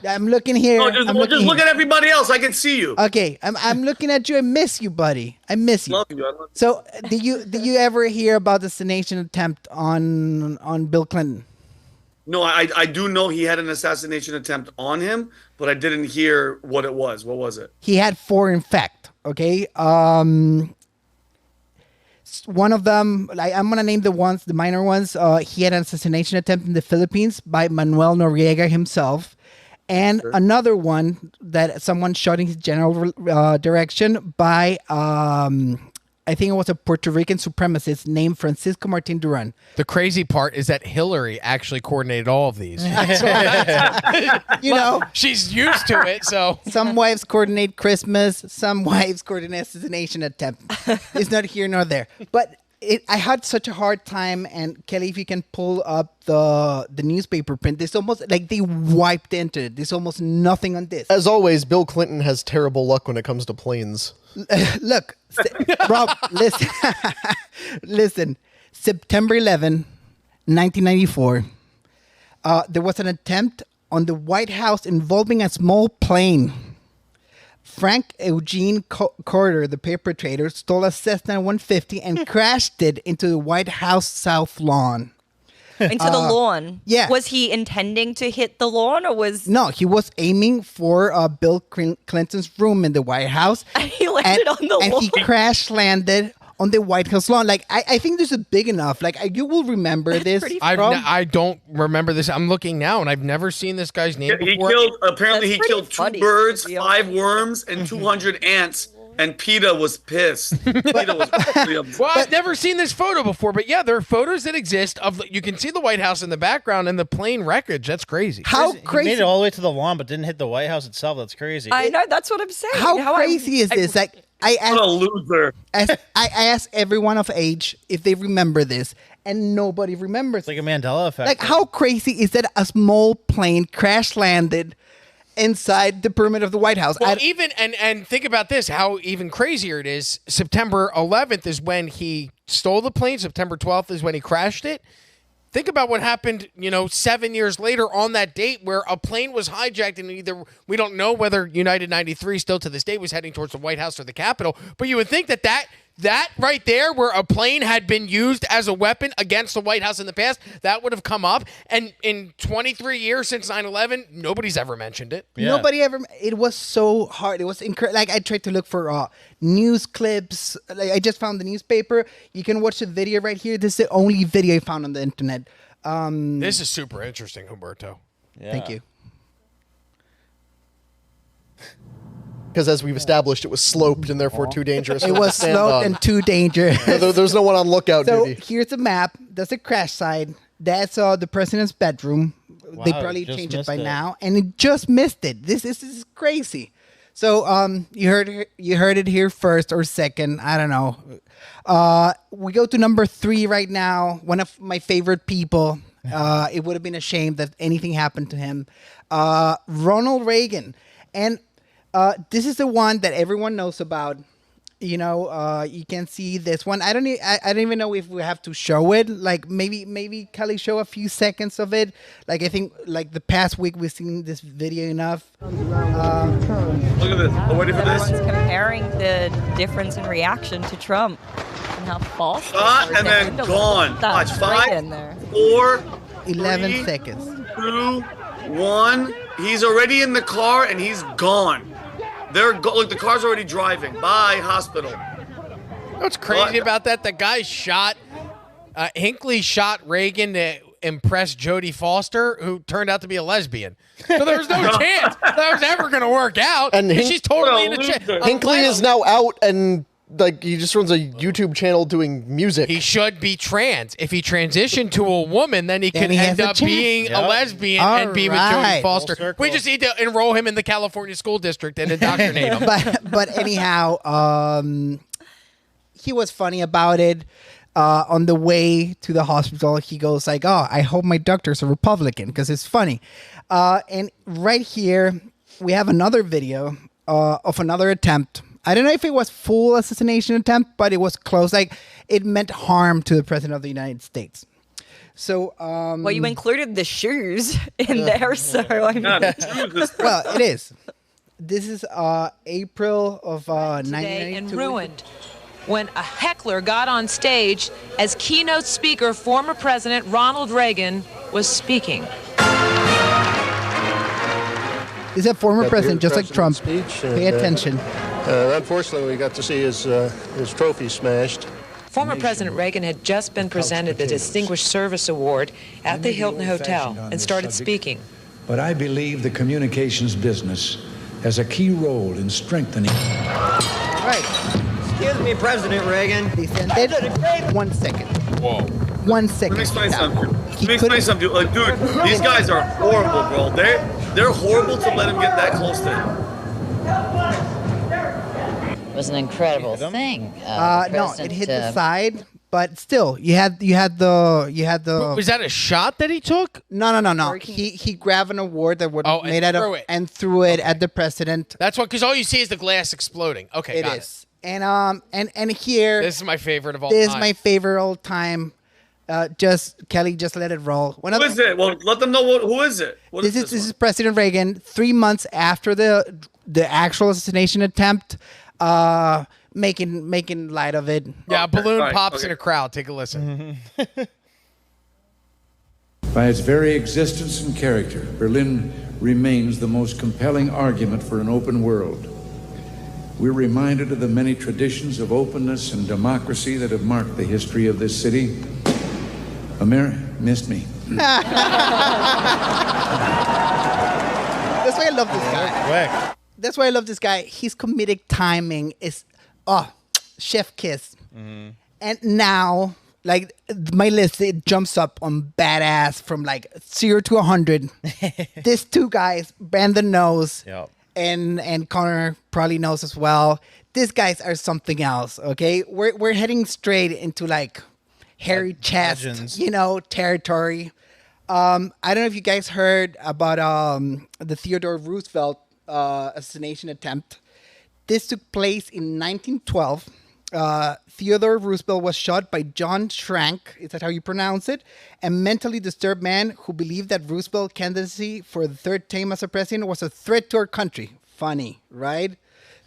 I'm looking here. No, just look at everybody else. I can see you. Okay, I'm looking at you. I miss you, buddy. I miss you. Love you. I love you. So, did you ever hear about the assassination attempt on Bill Clinton? No, I do know he had an assassination attempt on him, but I didn't hear what it was. What was it? He had 4, in fact. Okay. One of them, I'm going to name the minor ones. He had an assassination attempt in the Philippines by Manuel Noriega himself. And another one that someone shot in his general direction by, I think it was a Puerto Rican supremacist named Francisco Martin Duran. The crazy part is that Hillary actually coordinated all of these. She's used to it, so. Some wives coordinate Christmas. Some wives coordinate assassination attempt. It's not here nor there. But I had such a hard time, and Kelly, if you can pull up the newspaper print, there's almost like they wiped into it. There's almost nothing on this. As always, Bill Clinton has terrible luck when it comes to planes. Look, Rob, listen. Listen, September 11, 1994, there was an attempt on the White House involving a small plane. Frank Eugene Carter, the perpetrator, stole a Cessna 150 and crashed it into the White House South Lawn. Into the lawn? Yeah. Was he intending to hit the lawn, or was... No, he was aiming for Bill Clinton's room in the White House. And he landed on the lawn. And he crash landed on the White House lawn. Like, I think this is big enough. Like, you will remember this. I don't remember this. I'm looking now, and I've never seen this guy's name before. He killed 2 birds, 5 worms, and 200 ants. And PETA was pissed. PETA was really upset. Well, I've never seen this photo before, but yeah, there are photos that exist of. You can see the White House in the background and the plane wreckage. That's crazy. How crazy! He made it all the way to the lawn, but didn't hit the White House itself. That's crazy. I know. That's what I'm saying. How crazy is this? Like, what a loser! I asked everyone of age if they remember this, and nobody remembers. It's like a Mandela effect. Like, how crazy is that a small plane crash landed inside the perimeter of the White House? Well, and think about this, how even crazier it is. September 11th is when he stole the plane. September 12th is when he crashed it. think about what happened, 7 years later on that date where a plane was hijacked, and we don't know whether United 93 still to this day was heading towards the White House or the Capitol, but you would think that right there, where a plane had been used as a weapon against the White House in the past, that would have come up. And in 23 years since 9/11, nobody's ever mentioned it. Yeah. Nobody ever. It was so hard. It was incredible. Like I tried to look for news clips. Like I just found the newspaper. You can watch the video right here. This is the only video I found on the internet. This is super interesting, Humberto. Yeah. Thank you. Because as we've established, it was sloped and therefore too dangerous. It was sloped and too dangerous. There's no one on lookout So duty. here's a map. That's a crash site. That's the president's bedroom. They Wow, probably just changed it missed by it. now, and it just missed it. This is crazy. So you heard it here first or second. I don't know. We go to number 3 right now. One of my favorite people. It would have been a shame that anything happened to him. Ronald Reagan, and this is the one that everyone knows about. You can see this one. I don't even know if we have to show it. Like maybe Kelly show a few seconds of it. Like I think like the past week we've seen this video enough. Look at this. I'm waiting for this. Everyone's comparing the difference in reaction to Trump and how false. Shot and then gone. Watch. 5, 4, 11 3, seconds. 2, 1. He's already in the car and he's gone. Look, the car's already driving. Bye, hospital. What's crazy about that? The guy shot, Hinckley shot Reagan to impress Jodie Foster, who turned out to be a lesbian. So there was no chance that was ever going to work out. And she's totally in a chance. Hinckley is now out and he just runs a YouTube channel doing music. He should be trans. If he transitioned to a woman, then he could end up being a lesbian and be with Jodie Foster. We just need to enroll him in the California school district and indoctrinate him. But anyhow, he was funny about it. On the way to the hospital, he goes like, "Oh, I hope my doctor's a Republican," because it's funny. And right here, we have another video of another attempt. I don't know if it was full assassination attempt, but it was close. Like it meant harm to the president of the United States. So, well, you included the shoes in there, so I mean, well, it is. This is April of today 1992. and ruined when a heckler got on stage as keynote speaker. Former President Ronald Reagan was speaking. He's a former president, just like Trump. Speech, Pay attention. Unfortunately, we got to see his trophy smashed. Former President Reagan had just been presented the Distinguished Service Award at the Hilton Hotel and started speaking. But I believe the communications business has a key role in strengthening. Right. Excuse me, President Reagan. They sent it. 1 second. Whoa. 1 second. Let me explain something. Let me explain something. Like, dude, these guys are horrible, bro. They're horrible to let him get that close to him. It was an incredible thing. No, it hit the side, but still, you had the. Was that a shot that he took? No. He grabbed an award that was made out of and threw it at the president. That's what, because all you see is the glass exploding. Okay, It is. And here. This is my favorite of all time. This is my favorite all time. Kelly, just let it roll. Who is it? Well, let them know who is it. This is President Reagan 3 months after the actual assassination attempt, making light of it. Yeah, a balloon pops in a crowd. Take a listen. By its very existence and character, Berlin remains the most compelling argument for an open world. We're reminded of the many traditions of openness and democracy that have marked the history of this city. Missed me. That's why I love this guy. That's why I love this guy. His comedic timing is, chef kiss. Mm-hmm. And now, like, my list, it jumps up on badass from like 0 to 100. These two guys, Brandon knows, and Connor probably knows as well. These guys are something else, okay? We're heading straight into like hairy chest, legends. Territory. I don't know if you guys heard about the Theodore Roosevelt assassination attempt. This took place in 1912. Theodore Roosevelt was shot by John Schrank, is that how you pronounce it? A mentally disturbed man who believed that Roosevelt's candidacy for the third term as a president was a threat to our country. Funny, right?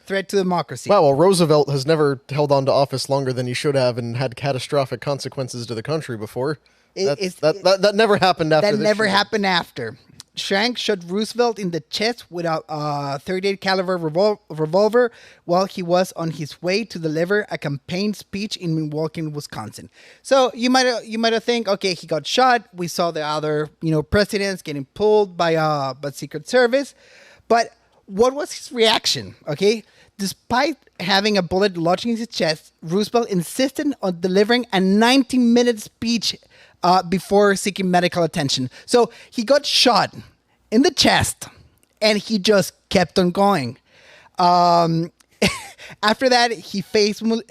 Threat to democracy. Wow, well, Roosevelt has never held on to office longer than he should have and had catastrophic consequences to the country before. That never happened after That this never shooting. happened after. Schrank shot Roosevelt in the chest with a 38 caliber revolver while he was on his way to deliver a campaign speech in Milwaukee, Wisconsin. So you might have think, okay, he got shot. We saw the other presidents getting pulled by Secret Service, but what was his reaction? Okay, despite having a bullet lodged in his chest, Roosevelt insisted on delivering a 90-minute speech before seeking medical attention. So he got shot in the chest, and he just kept on going. After that, he famously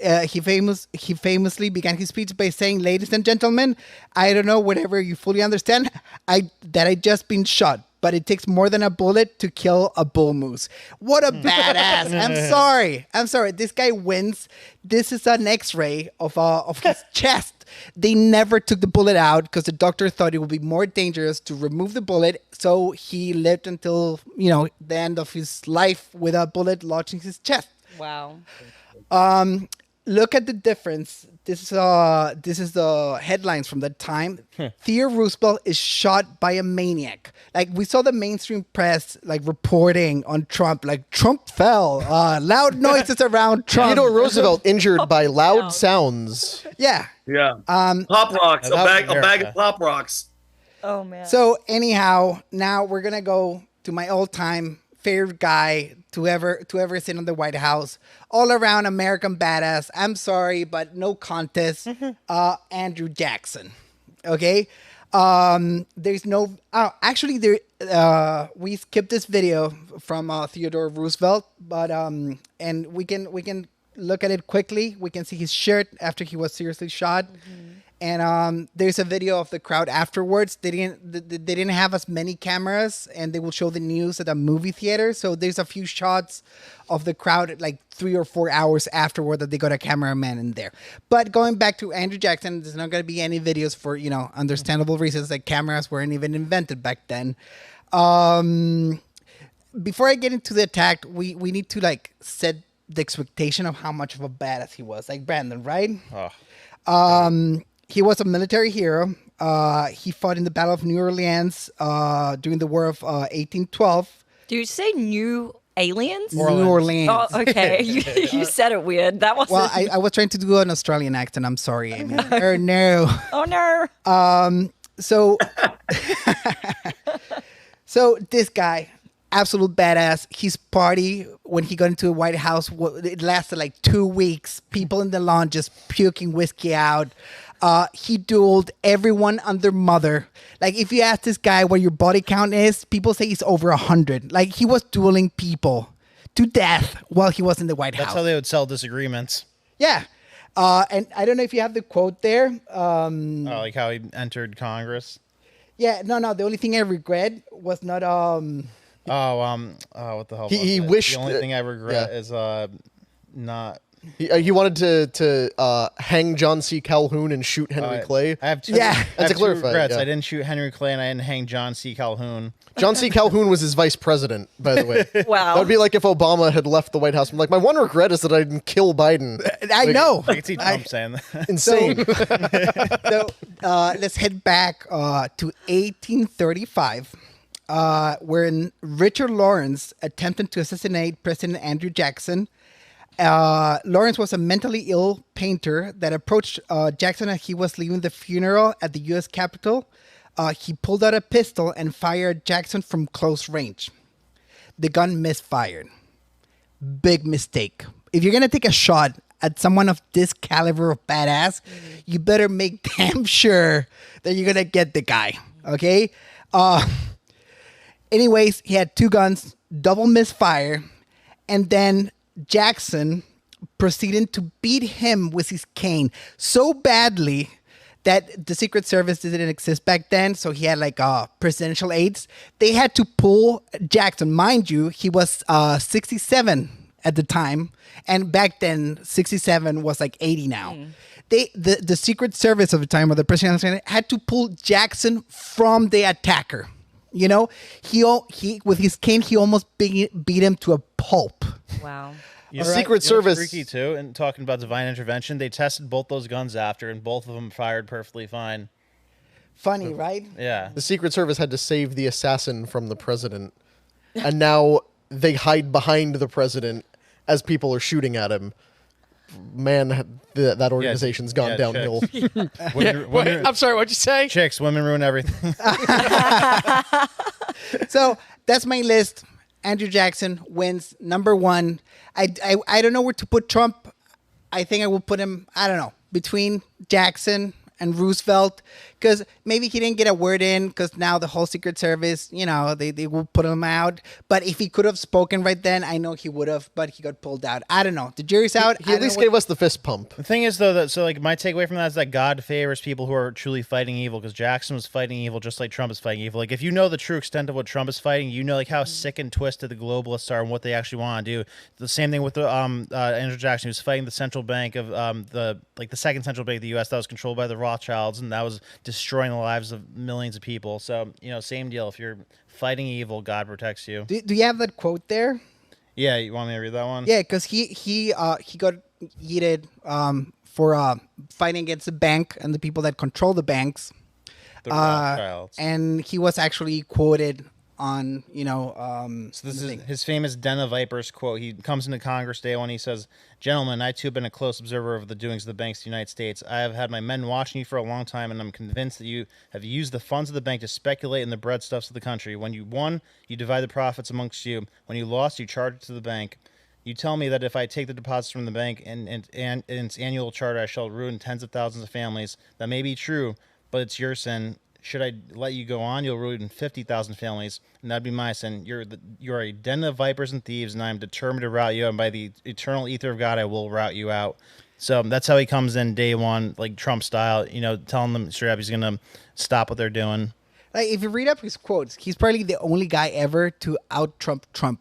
began his speech by saying, "Ladies and gentlemen, I don't know whether you fully understand that I just been shot, but it takes more than a bullet to kill a bull moose." What a badass. I'm sorry. This guy wins. This is an x-ray of his chest. They never took the bullet out because the doctor thought it would be more dangerous to remove the bullet. So he lived until, the end of his life with a bullet lodged in his chest. Wow. Look at the difference. This is the headlines from the time. Theodore Roosevelt is shot by a maniac. Like, we saw the mainstream press reporting on Trump. Like, Trump fell. Loud noises around Trump. Theodore Roosevelt injured by loud sounds. Yeah. Yeah. Pop rocks. A bag of pop rocks. Oh man. So anyhow, now we're gonna go to my all-time favorite guy to ever sit in the White House, all around American badass. I'm sorry, but no contest. Andrew Jackson. Okay. There's no. Actually, we skipped this video from Theodore Roosevelt, but and we can look at it quickly. We can see his shirt after he was seriously shot. And there's a video of the crowd afterwards. They didn't have as many cameras, and they will show the news at a movie theater. So there's a few shots of the crowd 3 or 4 hours afterward that they got a cameraman in there. But going back to Andrew Jackson, there's not going to be any videos for understandable reasons that cameras weren't even invented back then. Before I get into the attack, we need to set the expectation of how much of a badass he was. Like Brandon, right? He was a military hero. He fought in the Battle of New Orleans during the War of 1812. Do you say New Aliens? New Orleans. Oh, okay. You said it weird. That was well. I was trying to do an Australian accent. I'm sorry, Amy. Or no. Oh no. So this guy, absolute badass. His party when he got into the White House, it lasted 2 weeks. People in the lawn just puking whiskey out. He dueled everyone and their mother. If you ask this guy what your body count is, people say he's over 100. He was dueling people to death while he was in the White House. That's how they would sell disagreements. Yeah. And I don't know if you have the quote there. Like how he entered Congress. Yeah, no. The only thing I regret was not what the hell? He wished. The only thing I regret is not. He wanted to hang John C. Calhoun and shoot Henry Clay. I have two. Yeah. That's to clarify. Regrets. Yeah. I didn't shoot Henry Clay, and I didn't hang John C. Calhoun. John C. Calhoun was his vice president, by the way. Wow. That would be like if Obama had left the White House. I'm like, my one regret is that I didn't kill Biden. I know. I can see Trump saying that. Insane. So let's head back to 1835, wherein Richard Lawrence attempted to assassinate President Andrew Jackson. Lawrence was a mentally ill painter that approached Jackson as he was leaving the funeral at the U.S. Capitol. He pulled out a pistol and fired Jackson from close range. The gun misfired. Big mistake. If you're going to take a shot at someone of this caliber of badass, you better make damn sure that you're going to get the guy. Okay? Anyways, he had two guns, double misfire, and then Jackson proceeded to beat him with his cane so badly that the Secret Service didn't exist back then, so he had presidential aides. They had to pull Jackson. Mind you, he was 67 at the time, and back then 67 was like 80 now. The Secret Service of the time, or the president, had to pull Jackson from the attacker. You know, he with his cane, he almost beat him to a pulp. Wow. Yeah, Secret Service freaky too. And talking about divine intervention, they tested both those guns after, and both of them fired perfectly fine. Funny, right? Yeah. The Secret Service had to save the assassin from the president, and now they hide behind the president as people are shooting at him. Man, that organization's gone downhill. I'm sorry, what'd you say? Chicks, women ruin everything. So that's my list. Andrew Jackson wins number 1. I don't know where to put Trump. I think I will put him, I don't know, between Jackson and Roosevelt, because maybe he didn't get a word in, because now the whole Secret Service, you know, they will put him out. But if he could have spoken right then, I know he would have, but he got pulled out. I don't know. The jury's out. He at least gave us the fist pump. The thing is, though, that my takeaway from that is that God favors people who are truly fighting evil, because Jackson was fighting evil just like Trump is fighting evil. Like, if you know the true extent of what Trump is fighting, you know like how sick and twisted the globalists are and what they actually want to do. The same thing with the Andrew Jackson, who was fighting the central bank of the second central bank of the U.S. that was controlled by the Rothschilds, and that was destroying the lives of millions of people. So, you know, same deal. If you're fighting evil, God protects you. Do you have that quote there? Yeah, you want me to read that one? Yeah, because he got yeeted for fighting against the bank and the people that control the banks. The Rothschilds. And he was actually quoted on, you know... so this is his famous Den of Vipers quote. He comes into Congress day one. He says, "Gentlemen, I too have been a close observer of the doings of the banks of the United States. I have had my men watching you for a long time, and I'm convinced that you have used the funds of the bank to speculate in the breadstuffs of the country. When you won, you divide the profits amongst you. When you lost, you charge it to the bank. You tell me that if I take the deposits from the bank and in its annual charter, I shall ruin tens of thousands of families. That may be true, but it's your sin. Should I let you go on, you'll ruin 50,000 families, and that'd be my sin. You're a den of vipers and thieves, and I'm determined to rout you out, and by the eternal ether of God, I will rout you out." So that's how he comes in day one, like Trump style, you know, telling them straight up he's going to stop what they're doing. Like, if you read up his quotes, he's probably the only guy ever to out-Trump Trump,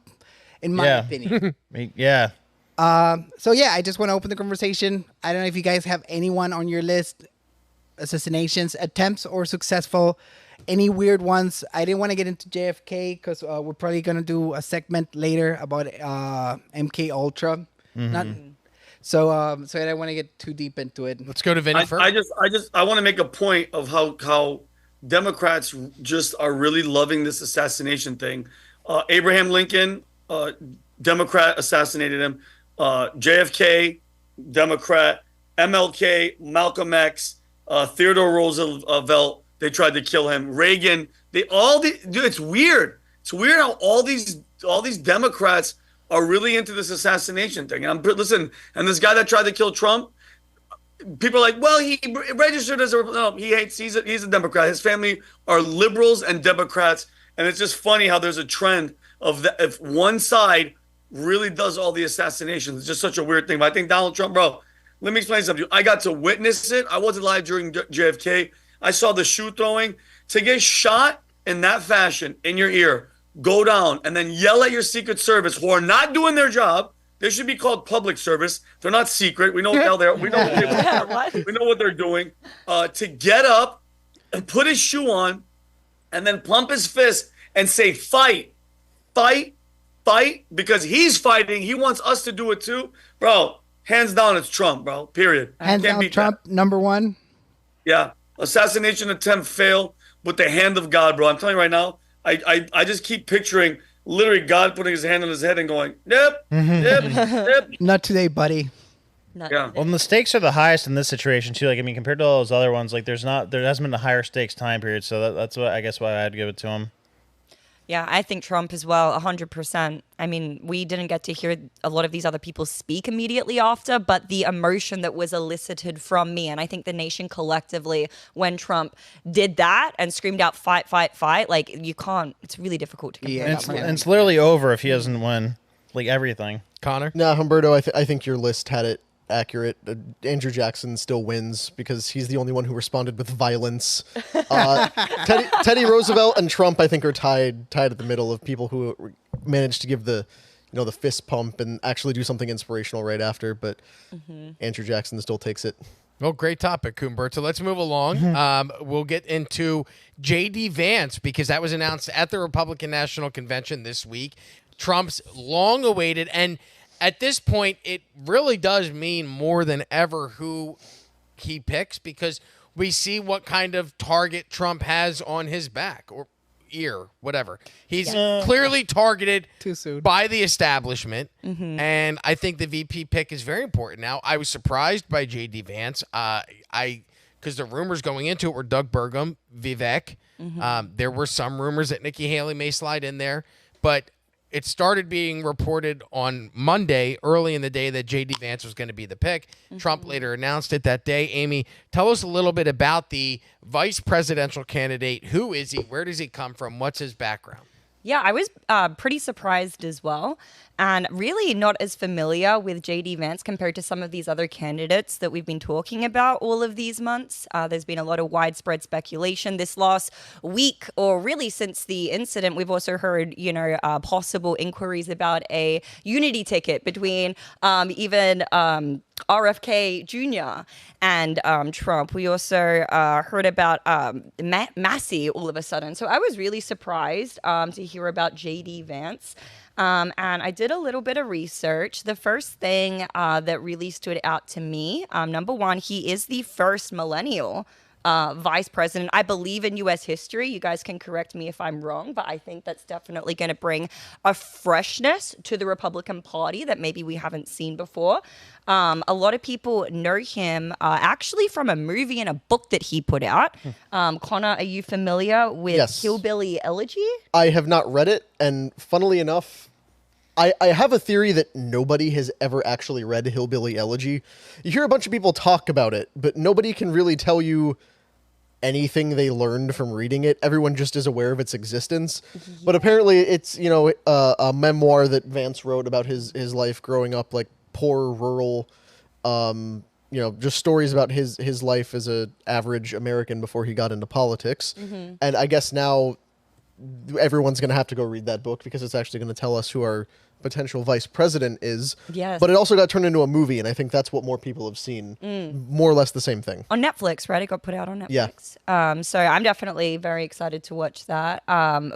in my opinion. Yeah. So, yeah, I just want to open the conversation. I don't know if you guys have anyone on your list, assassinations, attempts or successful, any weird ones. I didn't want to get into JFK because we're probably going to do a segment later about MK Ultra. So I don't want to get too deep into it. Let's go to Vinnie first. I want to make a point of how Democrats just are really loving this assassination thing. Abraham Lincoln, Democrat, assassinated him. JFK, Democrat. MLK, Malcolm X, Theodore Roosevelt, they tried to kill him. Reagan, dude, it's weird. It's weird how all these Democrats are really into this assassination thing. And and this guy that tried to kill Trump, people are like, well, he registered as he's a Democrat. His family are liberals and Democrats, and it's just funny how there's a trend of that. If one side really does all the assassinations, it's just such a weird thing. But I think Donald Trump, bro. Let me explain something. I got to witness it. I wasn't live during JFK. I saw the shoe throwing. To get shot in that fashion in your ear, go down, and then yell at your Secret Service who are not doing their job. They should be called public service. They're not secret. We know what the hell they are. We know what they're doing. To get up and put his shoe on and then plump his fist and say, fight, fight, fight, because he's fighting. He wants us to do it too. Bro, hands down, it's Trump, bro. Period. Hands down, Trump, number one. Yeah. Assassination attempt failed with the hand of God, bro. I'm telling you right now, I just keep picturing literally God putting his hand on his head and going, yep, yep. Not today, buddy. Yeah. Well, and the stakes are the highest in this situation too. Like, I mean, compared to all those other ones, like there hasn't been a higher stakes time period. So that's what I guess why I'd give it to him. Yeah, I think Trump as well, 100%. I mean, we didn't get to hear a lot of these other people speak immediately after, but the emotion that was elicited from me, and I think the nation collectively, when Trump did that and screamed out, fight, fight, fight, like, you can't, it's really difficult to compare that. And it's literally over if he doesn't win, like, everything. Connor? No, Humberto, I think your list had it accurate. Andrew Jackson still wins because he's the only one who responded with violence. Teddy Roosevelt and Trump, I think, are tied at the middle of people who managed to give the the fist pump and actually do something inspirational right after. But Andrew Jackson still takes it. Well, great topic, Humberto. Let's move along. We'll get into j.d.vance because that was announced at the Republican National Convention this week. Trump's long-awaited, and at this point, it really does mean more than ever who he picks because we see what kind of target Trump has on his back or ear, whatever. He's clearly targeted by the establishment, and I think the VP pick is very important. Now, I was surprised by j.d.vance. Because the rumors going into it were Doug Burgum, Vivek. There were some rumors that Nikki Haley may slide in there, but it started being reported on Monday, early in the day, that j.d.vance was going to be the pick. Trump later announced it that day. Amy, tell us a little bit about the vice presidential candidate. Who is he? Where does he come from? What's his background? Yeah, I was pretty surprised as well, and really not as familiar with j.d.vance compared to some of these other candidates that we've been talking about all of these months. There's been a lot of widespread speculation this last week, or really since the incident. We've also heard, possible inquiries about a unity ticket between even RFK Jr. and Trump. We also heard about Massey all of a sudden. So I was really surprised to hear about j.d.vance. And I did a little bit of research. The first thing that really stood out to me, number one, he is the first millennial vice president, I believe, in U.S. history. You guys can correct me if I'm wrong, but I think that's definitely going to bring a freshness to the Republican Party that maybe we haven't seen before. A lot of people know him actually from a movie and a book that he put out. Connor, are you familiar with Hillbilly Elegy? I have not read it, and funnily enough, I have a theory that nobody has ever actually read Hillbilly Elegy. You hear a bunch of people talk about it, but nobody can really tell you anything they learned from reading it. Everyone just is aware of its existence. But apparently it's, a memoir that Vance wrote about his life growing up, like poor, rural, just stories about his life as a average American before he got into politics. And I guess now everyone's going to have to go read that book because it's actually going to tell us who our potential vice president is. Yes. But it also got turned into a movie, and I think that's what more people have seen. More or less the same thing. On Netflix, right? It got put out on Netflix. Yeah. So I'm definitely very excited to watch that.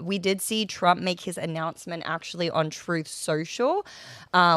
We did see Trump make his announcement actually on Truth Social.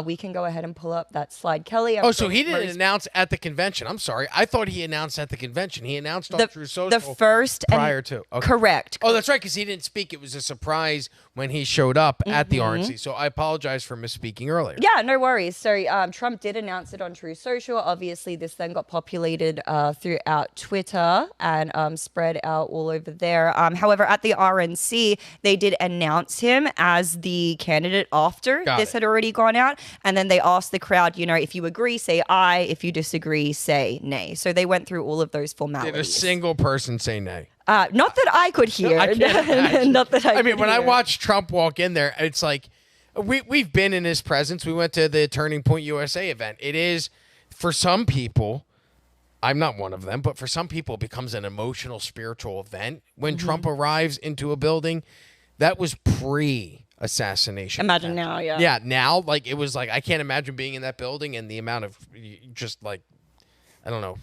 We can go ahead and pull up that slide. Kelly. So he didn't announce at the convention. I'm sorry. I thought he announced at the convention. He announced on Truth Social the first prior to. Okay. Correct. Oh, that's right, because he didn't speak. It was a surprise when he showed up at the RNC. So I apologize for misspeaking earlier. Yeah, no worries. So Trump did announce it on Truth Social. Obviously, this then got populated throughout Twitter and spread out all over there. However, at the RNC, they did announce him as the candidate after this had already gone out. And then they asked the crowd, if you agree, say aye. If you disagree, say nay. So they went through all of those formalities. Did a single person say nay? Not that I could hear. I can't imagine. Not that I mean, when I watch Trump walk in there, it's like we've been in his presence. We went to the Turning Point USA event. It is, for some people, I'm not one of them, but for some people, it becomes an emotional, spiritual event. When Trump arrives into a building, that was pre-assassination. Imagine now, yeah. Yeah, now, it was I can't imagine being in that building and the amount of just I don't know,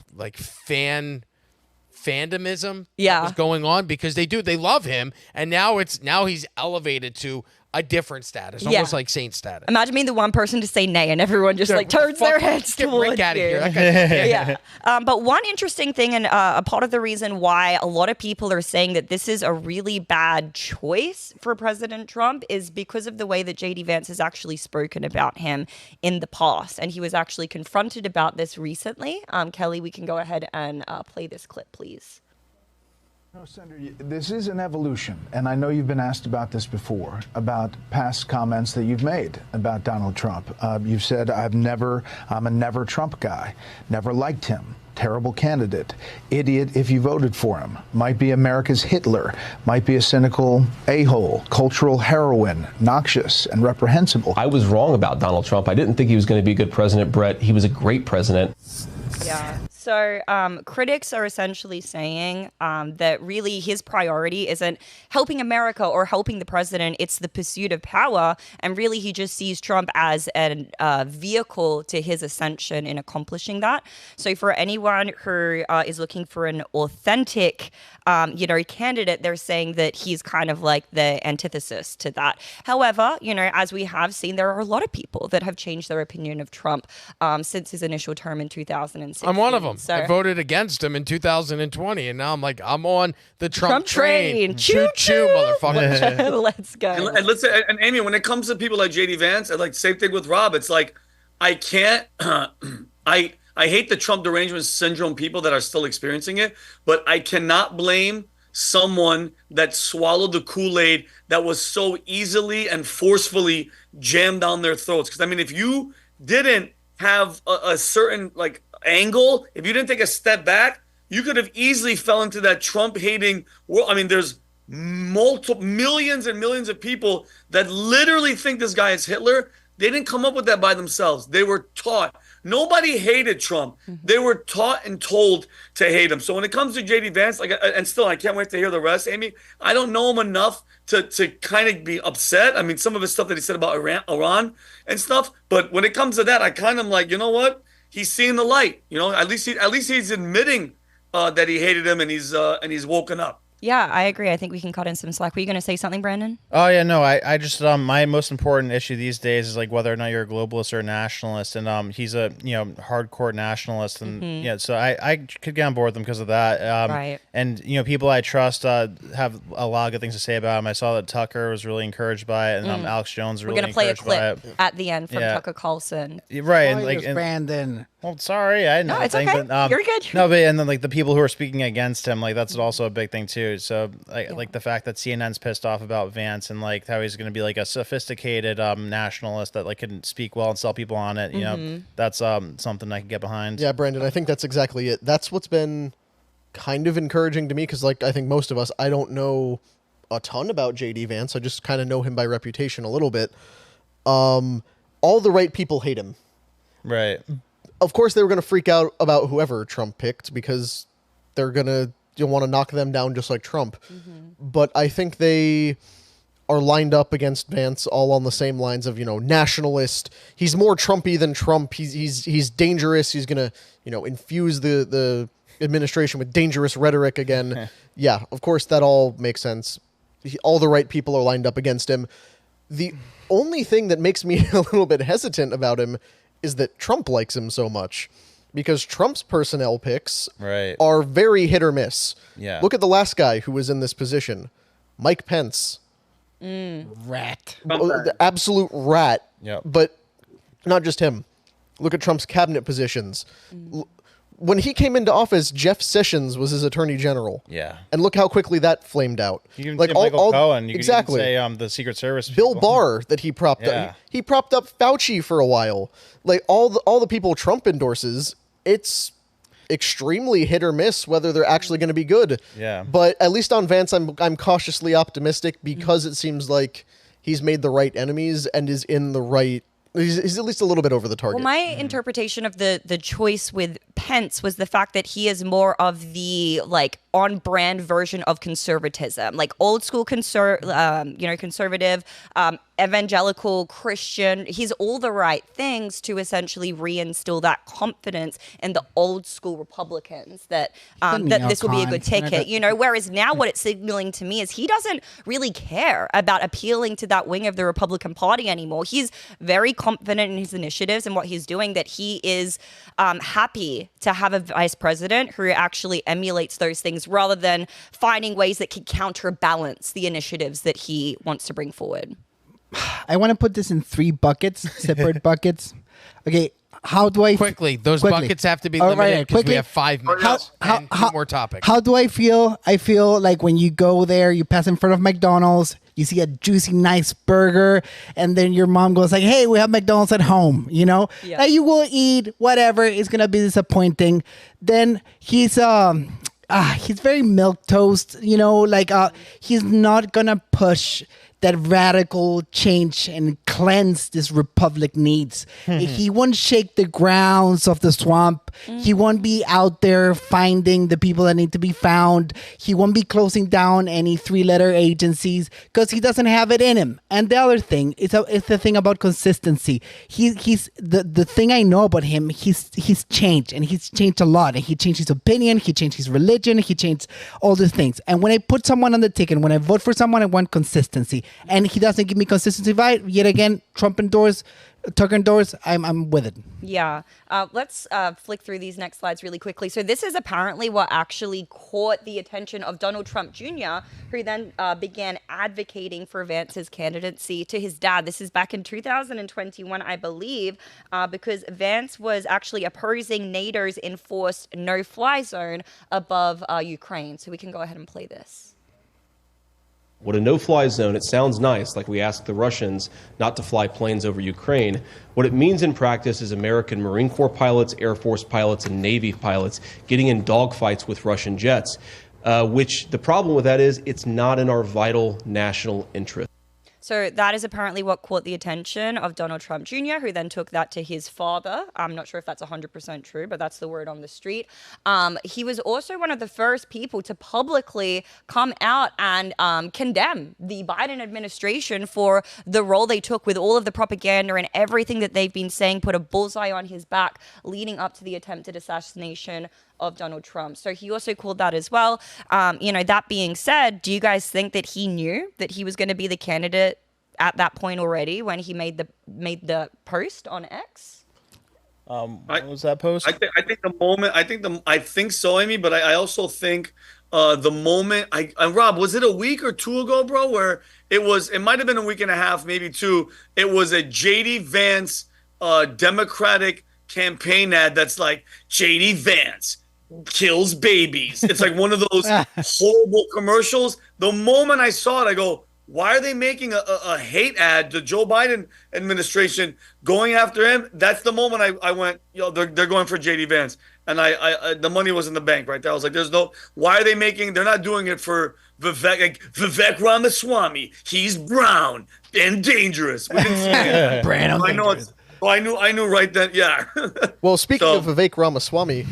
fandomism that was going on because they love him, and now he's elevated to a different status, almost like saint status. Imagine being the one person to say nay and everyone just turns their heads towards Rick out of you. here. That guy's But one interesting thing, and a part of the reason why a lot of people are saying that this is a really bad choice for President Trump is because of the way that j.d.vance has actually spoken about him in the past. And he was actually confronted about this recently. Kelly, we can go ahead and play this clip, please. No, Senator, this is an evolution, and I know you've been asked about this before, about past comments that you've made about Donald Trump. You've said, I'm a never Trump guy, never liked him, terrible candidate, idiot if you voted for him, might be America's Hitler, might be a cynical a-hole, cultural heroine, noxious and reprehensible. I was wrong about Donald Trump. I didn't think he was going to be a good president, Brett. He was a great president. Yeah. So critics are essentially saying that really his priority isn't helping America or helping the president. It's the pursuit of power. And really, he just sees Trump as a vehicle to his ascension in accomplishing that. So for anyone who is looking for an authentic candidate, they're saying that he's kind of like the antithesis to that. However, as we have seen, there are a lot of people that have changed their opinion of Trump since his initial term in 2016. I'm one of them. So, I voted against him in 2020, and now I'm like, I'm on the Trump train. Choo choo, motherfucker. Let's go. And listen, and Amy, when it comes to people like j.d. Vance, and like same thing with Rob, it's like I can't. I hate the Trump derangement syndrome people that are still experiencing it, but I cannot blame someone that swallowed the Kool-Aid that was so easily and forcefully jammed down their throats. Because I mean, if you didn't have a certain like angle, if you didn't take a step back, you could have easily fell into that Trump hating world. I mean, there's multiple millions and millions of people that literally think this guy is Hitler. They didn't come up with that by themselves. They were taught. Nobody hated Trump. They were taught and told to hate him. So when it comes to j.d. Vance, like, and still, I can't wait to hear the rest, Amy. I don't know him enough to kind of be upset. I mean, some of his stuff that he said about Iran and stuff. But when it comes to that, I kind of like, you know what? He's seeing the light. At least he's admitting that he hated him and he's woken up. Yeah, I agree. I think we can cut in some slack. Were you going to say something, Brandon? Oh, yeah, no, I just, my most important issue these days is like whether or not you're a globalist or a nationalist. And he's a, hardcore nationalist. And yeah, so I could get on board with him because of that. Right. And, people I trust have a lot of good things to say about him. I saw that Tucker was really encouraged by it. And Alex Jones really encouraged by it. We're going to play a clip at the end from Tucker Carlson. Right. And Brandon. Well, sorry, I know. No, it's okay. You're good. No, but and then like the people who are speaking against him, like that's also a big thing too. So like the fact that CNN's pissed off about Vance and like how he's going to be like a sophisticated nationalist that like can speak well and sell people on it. That's something I can get behind. Yeah, Brandon, I think that's exactly it. That's what's been kind of encouraging to me because like I think most of us, I don't know a ton about j.d. Vance. I just kind of know him by reputation a little bit. All the right people hate him. Right. Of course, they were going to freak out about whoever Trump picked because they're going to want to knock them down just like Trump. But I think they are lined up against Vance all on the same lines of, nationalist. He's more Trumpy than Trump. He's dangerous. He's going to, infuse the administration with dangerous rhetoric again. Yeah, of course, that all makes sense. All the right people are lined up against him. The only thing that makes me a little bit hesitant about him is that Trump likes him so much because Trump's personnel picks are very hit or miss. Yeah. Look at the last guy who was in this position, Mike Pence. Rat. The absolute rat. Yep. But not just him. Look at Trump's cabinet positions. When he came into office, Jeff Sessions was his attorney general. Yeah. And look how quickly that flamed out. You can say Michael Cohen. You exactly. can even say the Secret Service Bill people. Barr that he propped up. He propped up Fauci for a while. Like all the people Trump endorses, it's extremely hit or miss whether they're actually going to be good. Yeah. But at least on Vance, I'm cautiously optimistic because it seems like he's made the right enemies and is in the right. He's at least a little bit over the target. Well, my interpretation of the choice with Pence was the fact that he is more of the like on-brand version of conservatism, like old school conservative, evangelical Christian. He's all the right things to essentially reinstill that confidence in the old school Republicans that that this will be a good ticket. Whereas now what it's signaling to me is he doesn't really care about appealing to that wing of the Republican Party anymore. He's very confident in his initiatives and what he's doing, that he is happy to have a vice president who actually emulates those things rather than finding ways that can counterbalance the initiatives that he wants to bring forward. I want to put this in 3 buckets, separate buckets. Okay, how do I... Quickly, those buckets have to be limited because we have 5 minutes and 2 more topics. How do I feel? I feel like when you go there, you pass in front of McDonald's, you see a juicy, nice burger, and then your mom goes like, hey, we have McDonald's at home, Yeah. Now you will eat, whatever, it's going to be disappointing. Then he's very milquetoast, he's not going to push that radical change and cleanse this republic needs. He won't shake the grounds of the swamp. He won't be out there finding the people that need to be found. He won't be closing down any 3-letter agencies because he doesn't have it in him. And the other thing is the thing about consistency. He's the thing I know about him. He's changed, and he's changed a lot. And he changed his opinion. He changed his religion. He changed all these things. And when I put someone on the ticket, when I vote for someone, I want consistency. And he doesn't give me consistency. Right? Yet again, Trump endorsed, Tucker endorsed. I'm with it. Yeah. Let's flick through these next slides really quickly. So this is apparently what actually caught the attention of Donald Trump Jr., who then began advocating for Vance's candidacy to his dad. This is back in 2021, I believe, because Vance was actually opposing NATO's enforced no-fly zone above Ukraine. So we can go ahead and play this. What a no-fly zone, it sounds nice, like we asked the Russians not to fly planes over Ukraine. What it means in practice is American Marine Corps pilots, Air Force pilots, and Navy pilots getting in dogfights with Russian jets, which the problem with that is it's not in our vital national interest. So that is apparently what caught the attention of Donald Trump Jr., who then took that to his father. I'm not sure if that's 100% true, but that's the word on the street. He was also one of the first people to publicly come out and condemn the Biden administration for the role they took with all of the propaganda and everything that they've been saying, put a bullseye on his back leading up to the attempted assassination of Donald Trump. So he also called that as well. That being said, do you guys think that he knew that he was going to be the candidate at that point already when he made the post on X? What was that post? I think so, Amy, but I also think the moment Rob, was it a week or two ago, bro, where it might have been a week and a half, maybe two. It was a J.D. Vance Democratic campaign ad that's like, J.D. Vance kills babies. It's like one of those horrible commercials. The moment I saw it, I go, why are they making a hate ad to Joe Biden administration going after him? That's the moment I went, they're going for J.D. Vance. And I the money was in the bank right there. I was like, why are they they're not doing it for Vivek Ramaswamy. He's brown and dangerous. We didn't see it. Brown and dangerous. I knew right then, yeah. Well, speaking of Vivek Ramaswamy,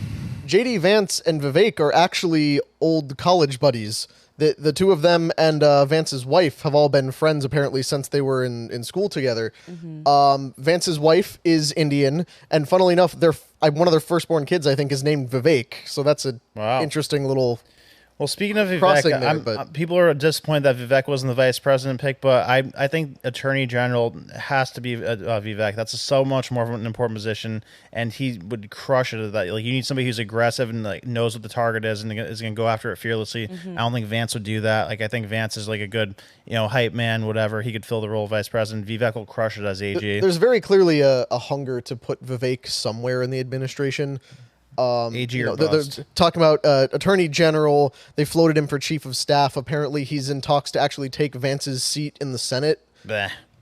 J.D. Vance and Vivek are actually old college buddies. The two of them and Vance's wife have all been friends apparently since they were in school together. Mm-hmm. Vance's wife is Indian, and funnily enough, one of their firstborn kids, I think, is named Vivek. So that's a interesting little. Well, speaking of Vivek, people are disappointed that Vivek wasn't the vice president pick, but I think Attorney General has to be Vivek. That's so much more of an important position, and he would crush it at that. Like, you need somebody who's aggressive and like knows what the target is and is going to go after it fearlessly. Mm-hmm. I don't think Vance would do that. Like, I think Vance is like a good, hype man, whatever. He could fill the role of vice president. Vivek will crush it as AG. There's very clearly a hunger to put Vivek somewhere in the administration. AG or bust. They're talking about Attorney General. They floated him for Chief of Staff. Apparently, he's in talks to actually take Vance's seat in the Senate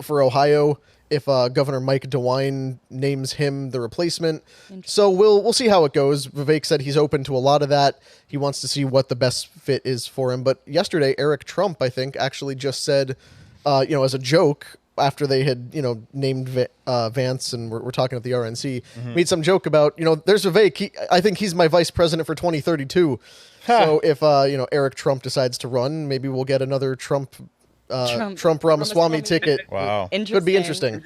for Ohio if Governor Mike DeWine names him the replacement. So we'll see how it goes. Vivek said he's open to a lot of that. He wants to see what the best fit is for him. But yesterday, Eric Trump, I think, actually just said, as a joke, after they had, named Vance and we're talking at the RNC, made some joke about, there's Vivek. I think he's my vice president for 2032. So if, Eric Trump decides to run, maybe we'll get another Trump Ramaswamy ticket. Wow. Could be interesting.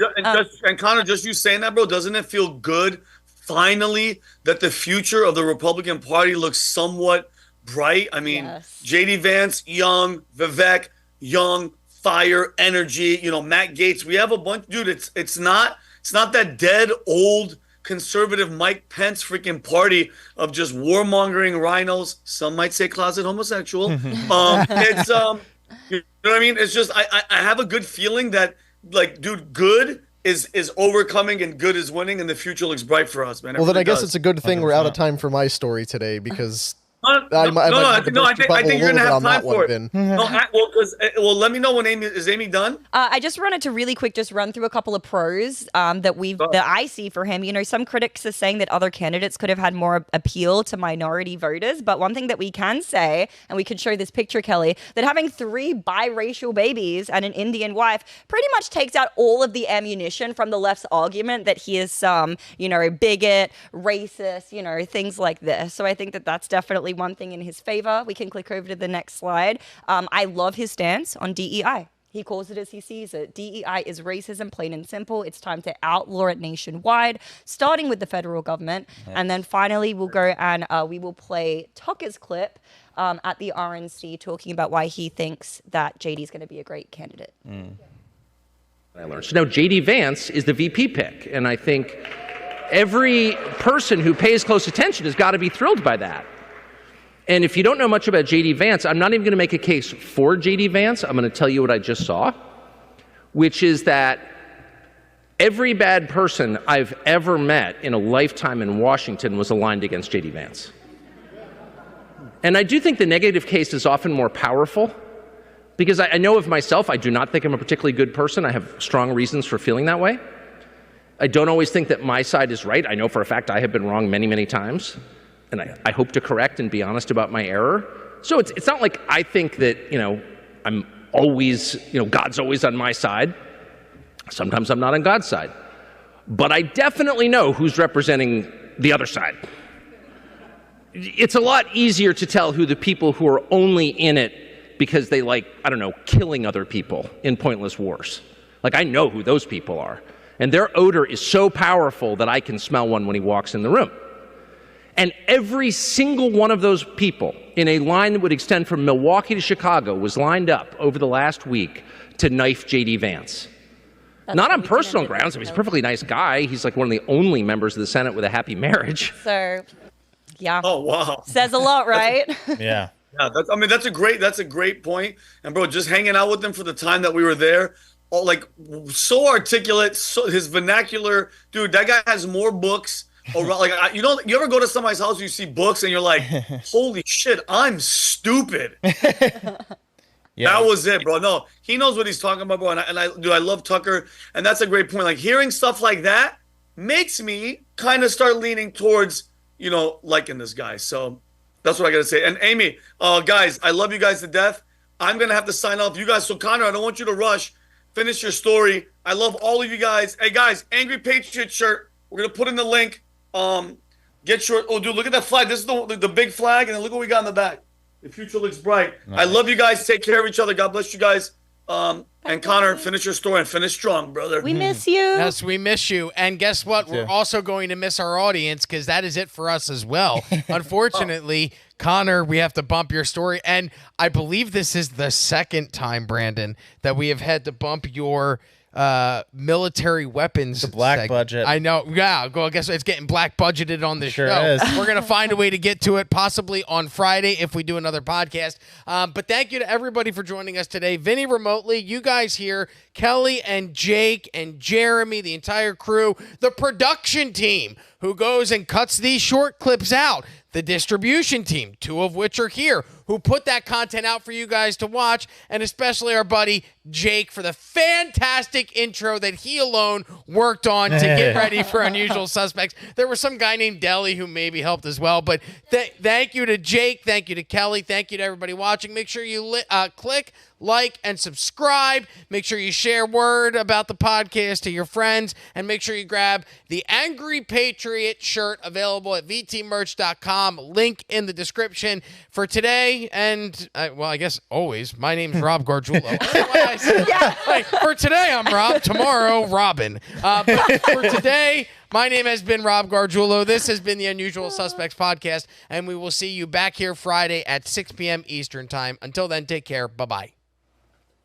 And Connor, just you saying that, bro, doesn't it feel good finally that the future of the Republican Party looks somewhat bright? I mean, yes. J.D. Vance, young, Vivek, young, fire, energy, Matt Gaetz. We have a bunch, dude. It's not that dead old conservative Mike Pence freaking party of just warmongering rhinos. Some might say closet homosexual. It's you know what I mean? It's just I have a good feeling that, like, dude, good is overcoming and good is winning, and the future looks bright for us, man. Well, then I guess it's a good thing 100%. We're out of time for my story today because I think you're gonna have time for it. Let me know when Amy done. I just wanted to really quick just run through a couple of pros that I see for him. You know, some critics are saying that other candidates could have had more appeal to minority voters, but one thing that we can say, and we can show this picture, Kelly, that having 3 biracial babies and an Indian wife pretty much takes out all of the ammunition from the left's argument that he is some, bigot, racist, things like this. So I think that that's definitely one thing in his favor. We can click over to the next slide. I love his stance on DEI. He calls it as he sees it. DEI is racism, plain and simple. It's time to outlaw it nationwide, starting with the federal government. And then finally, we'll go and we will play Tucker's clip at the RNC talking about why he thinks that JD is going to be a great candidate. I learned. So now j.d.vance is the VP pick. And I think every person who pays close attention has got to be thrilled by that. And if you don't know much about j.d.vance, I'm not even going to make a case for j.d.vance. I'm going to tell you what I just saw, which is that every bad person I've ever met in a lifetime in Washington was aligned against j.d.vance. And I do think the negative case is often more powerful because I know of myself, I do not think I'm a particularly good person. I have strong reasons for feeling that way. I don't always think that my side is right. I know for a fact I have been wrong many, many times. And I hope to correct and be honest about my error. So it's not like I think that, I'm always, God's always on my side. Sometimes I'm not on God's side. But I definitely know who's representing the other side. It's a lot easier to tell who the people who are only in it because they like, killing other people in pointless wars. Like, I know who those people are. And their odor is so powerful that I can smell one when he walks in the room. And every single one of those people in a line that would extend from Milwaukee to Chicago was lined up over the last week to knife j.d.vance. Not on personal grounds. He's a perfectly nice guy. He's like one of the only members of the Senate with a happy marriage. So, yeah. Oh, wow. Says a lot, right? Yeah. Yeah, that's a great point. And bro, just hanging out with him for the time that we were there, so articulate, his vernacular, dude. That guy has more books. You ever go to somebody's house and you see books and you're like, holy shit, I'm stupid. Yeah. That was it, bro. No, he knows what he's talking about, bro. And I love Tucker. And that's a great point. Like, hearing stuff like that makes me kind of start leaning towards, liking this guy. So that's what I got to say. And Amy, guys, I love you guys to death. I'm going to have to sign off. You guys, so Connor, I don't want you to rush. Finish your story. I love all of you guys. Hey, guys, Angry Patriot shirt. We're going to put in the link. Dude, look at that flag. This is the big flag, and then look what we got in the back. The future looks bright. Nice. I love you guys. Take care of each other. God bless you guys. And Connor, finish your story and finish strong, brother. We miss you. Yes, we miss you. And guess what? We're also going to miss our audience because that is it for us as well. Unfortunately, Connor, we have to bump your story. And I believe this is the second time, Brandon, that we have had to bump your military weapons. The black budget. I know. Yeah. I guess it's getting black budgeted on this show. Is. We're going to find a way to get to it possibly on Friday if we do another podcast. But thank you to everybody for joining us today. Vinny remotely, you guys here, Kelly and Jake and Jeremy, the entire crew, the production team who goes and cuts these short clips out, the distribution team, 2 of which are here, who put that content out for you guys to watch, and especially our buddy Jake for the fantastic intro that he alone worked on to get ready for Unusual Suspects. There was some guy named Deli who maybe helped as well, but thank you to Jake, thank you to Kelly, thank you to everybody watching. Make sure you click, like, and subscribe. Make sure you share word about the podcast to your friends, and make sure you grab the Angry Patriot shirt available at vtmerch.com. Link in the description for today. And, I guess always, my name's Rob Gargiulo. For today, I'm Rob. Tomorrow, Robin. But for today, my name has been Rob Gargiulo. This has been the Unusual Suspects podcast, and we will see you back here Friday at 6 p.m. Eastern Time. Until then, take care. Bye-bye.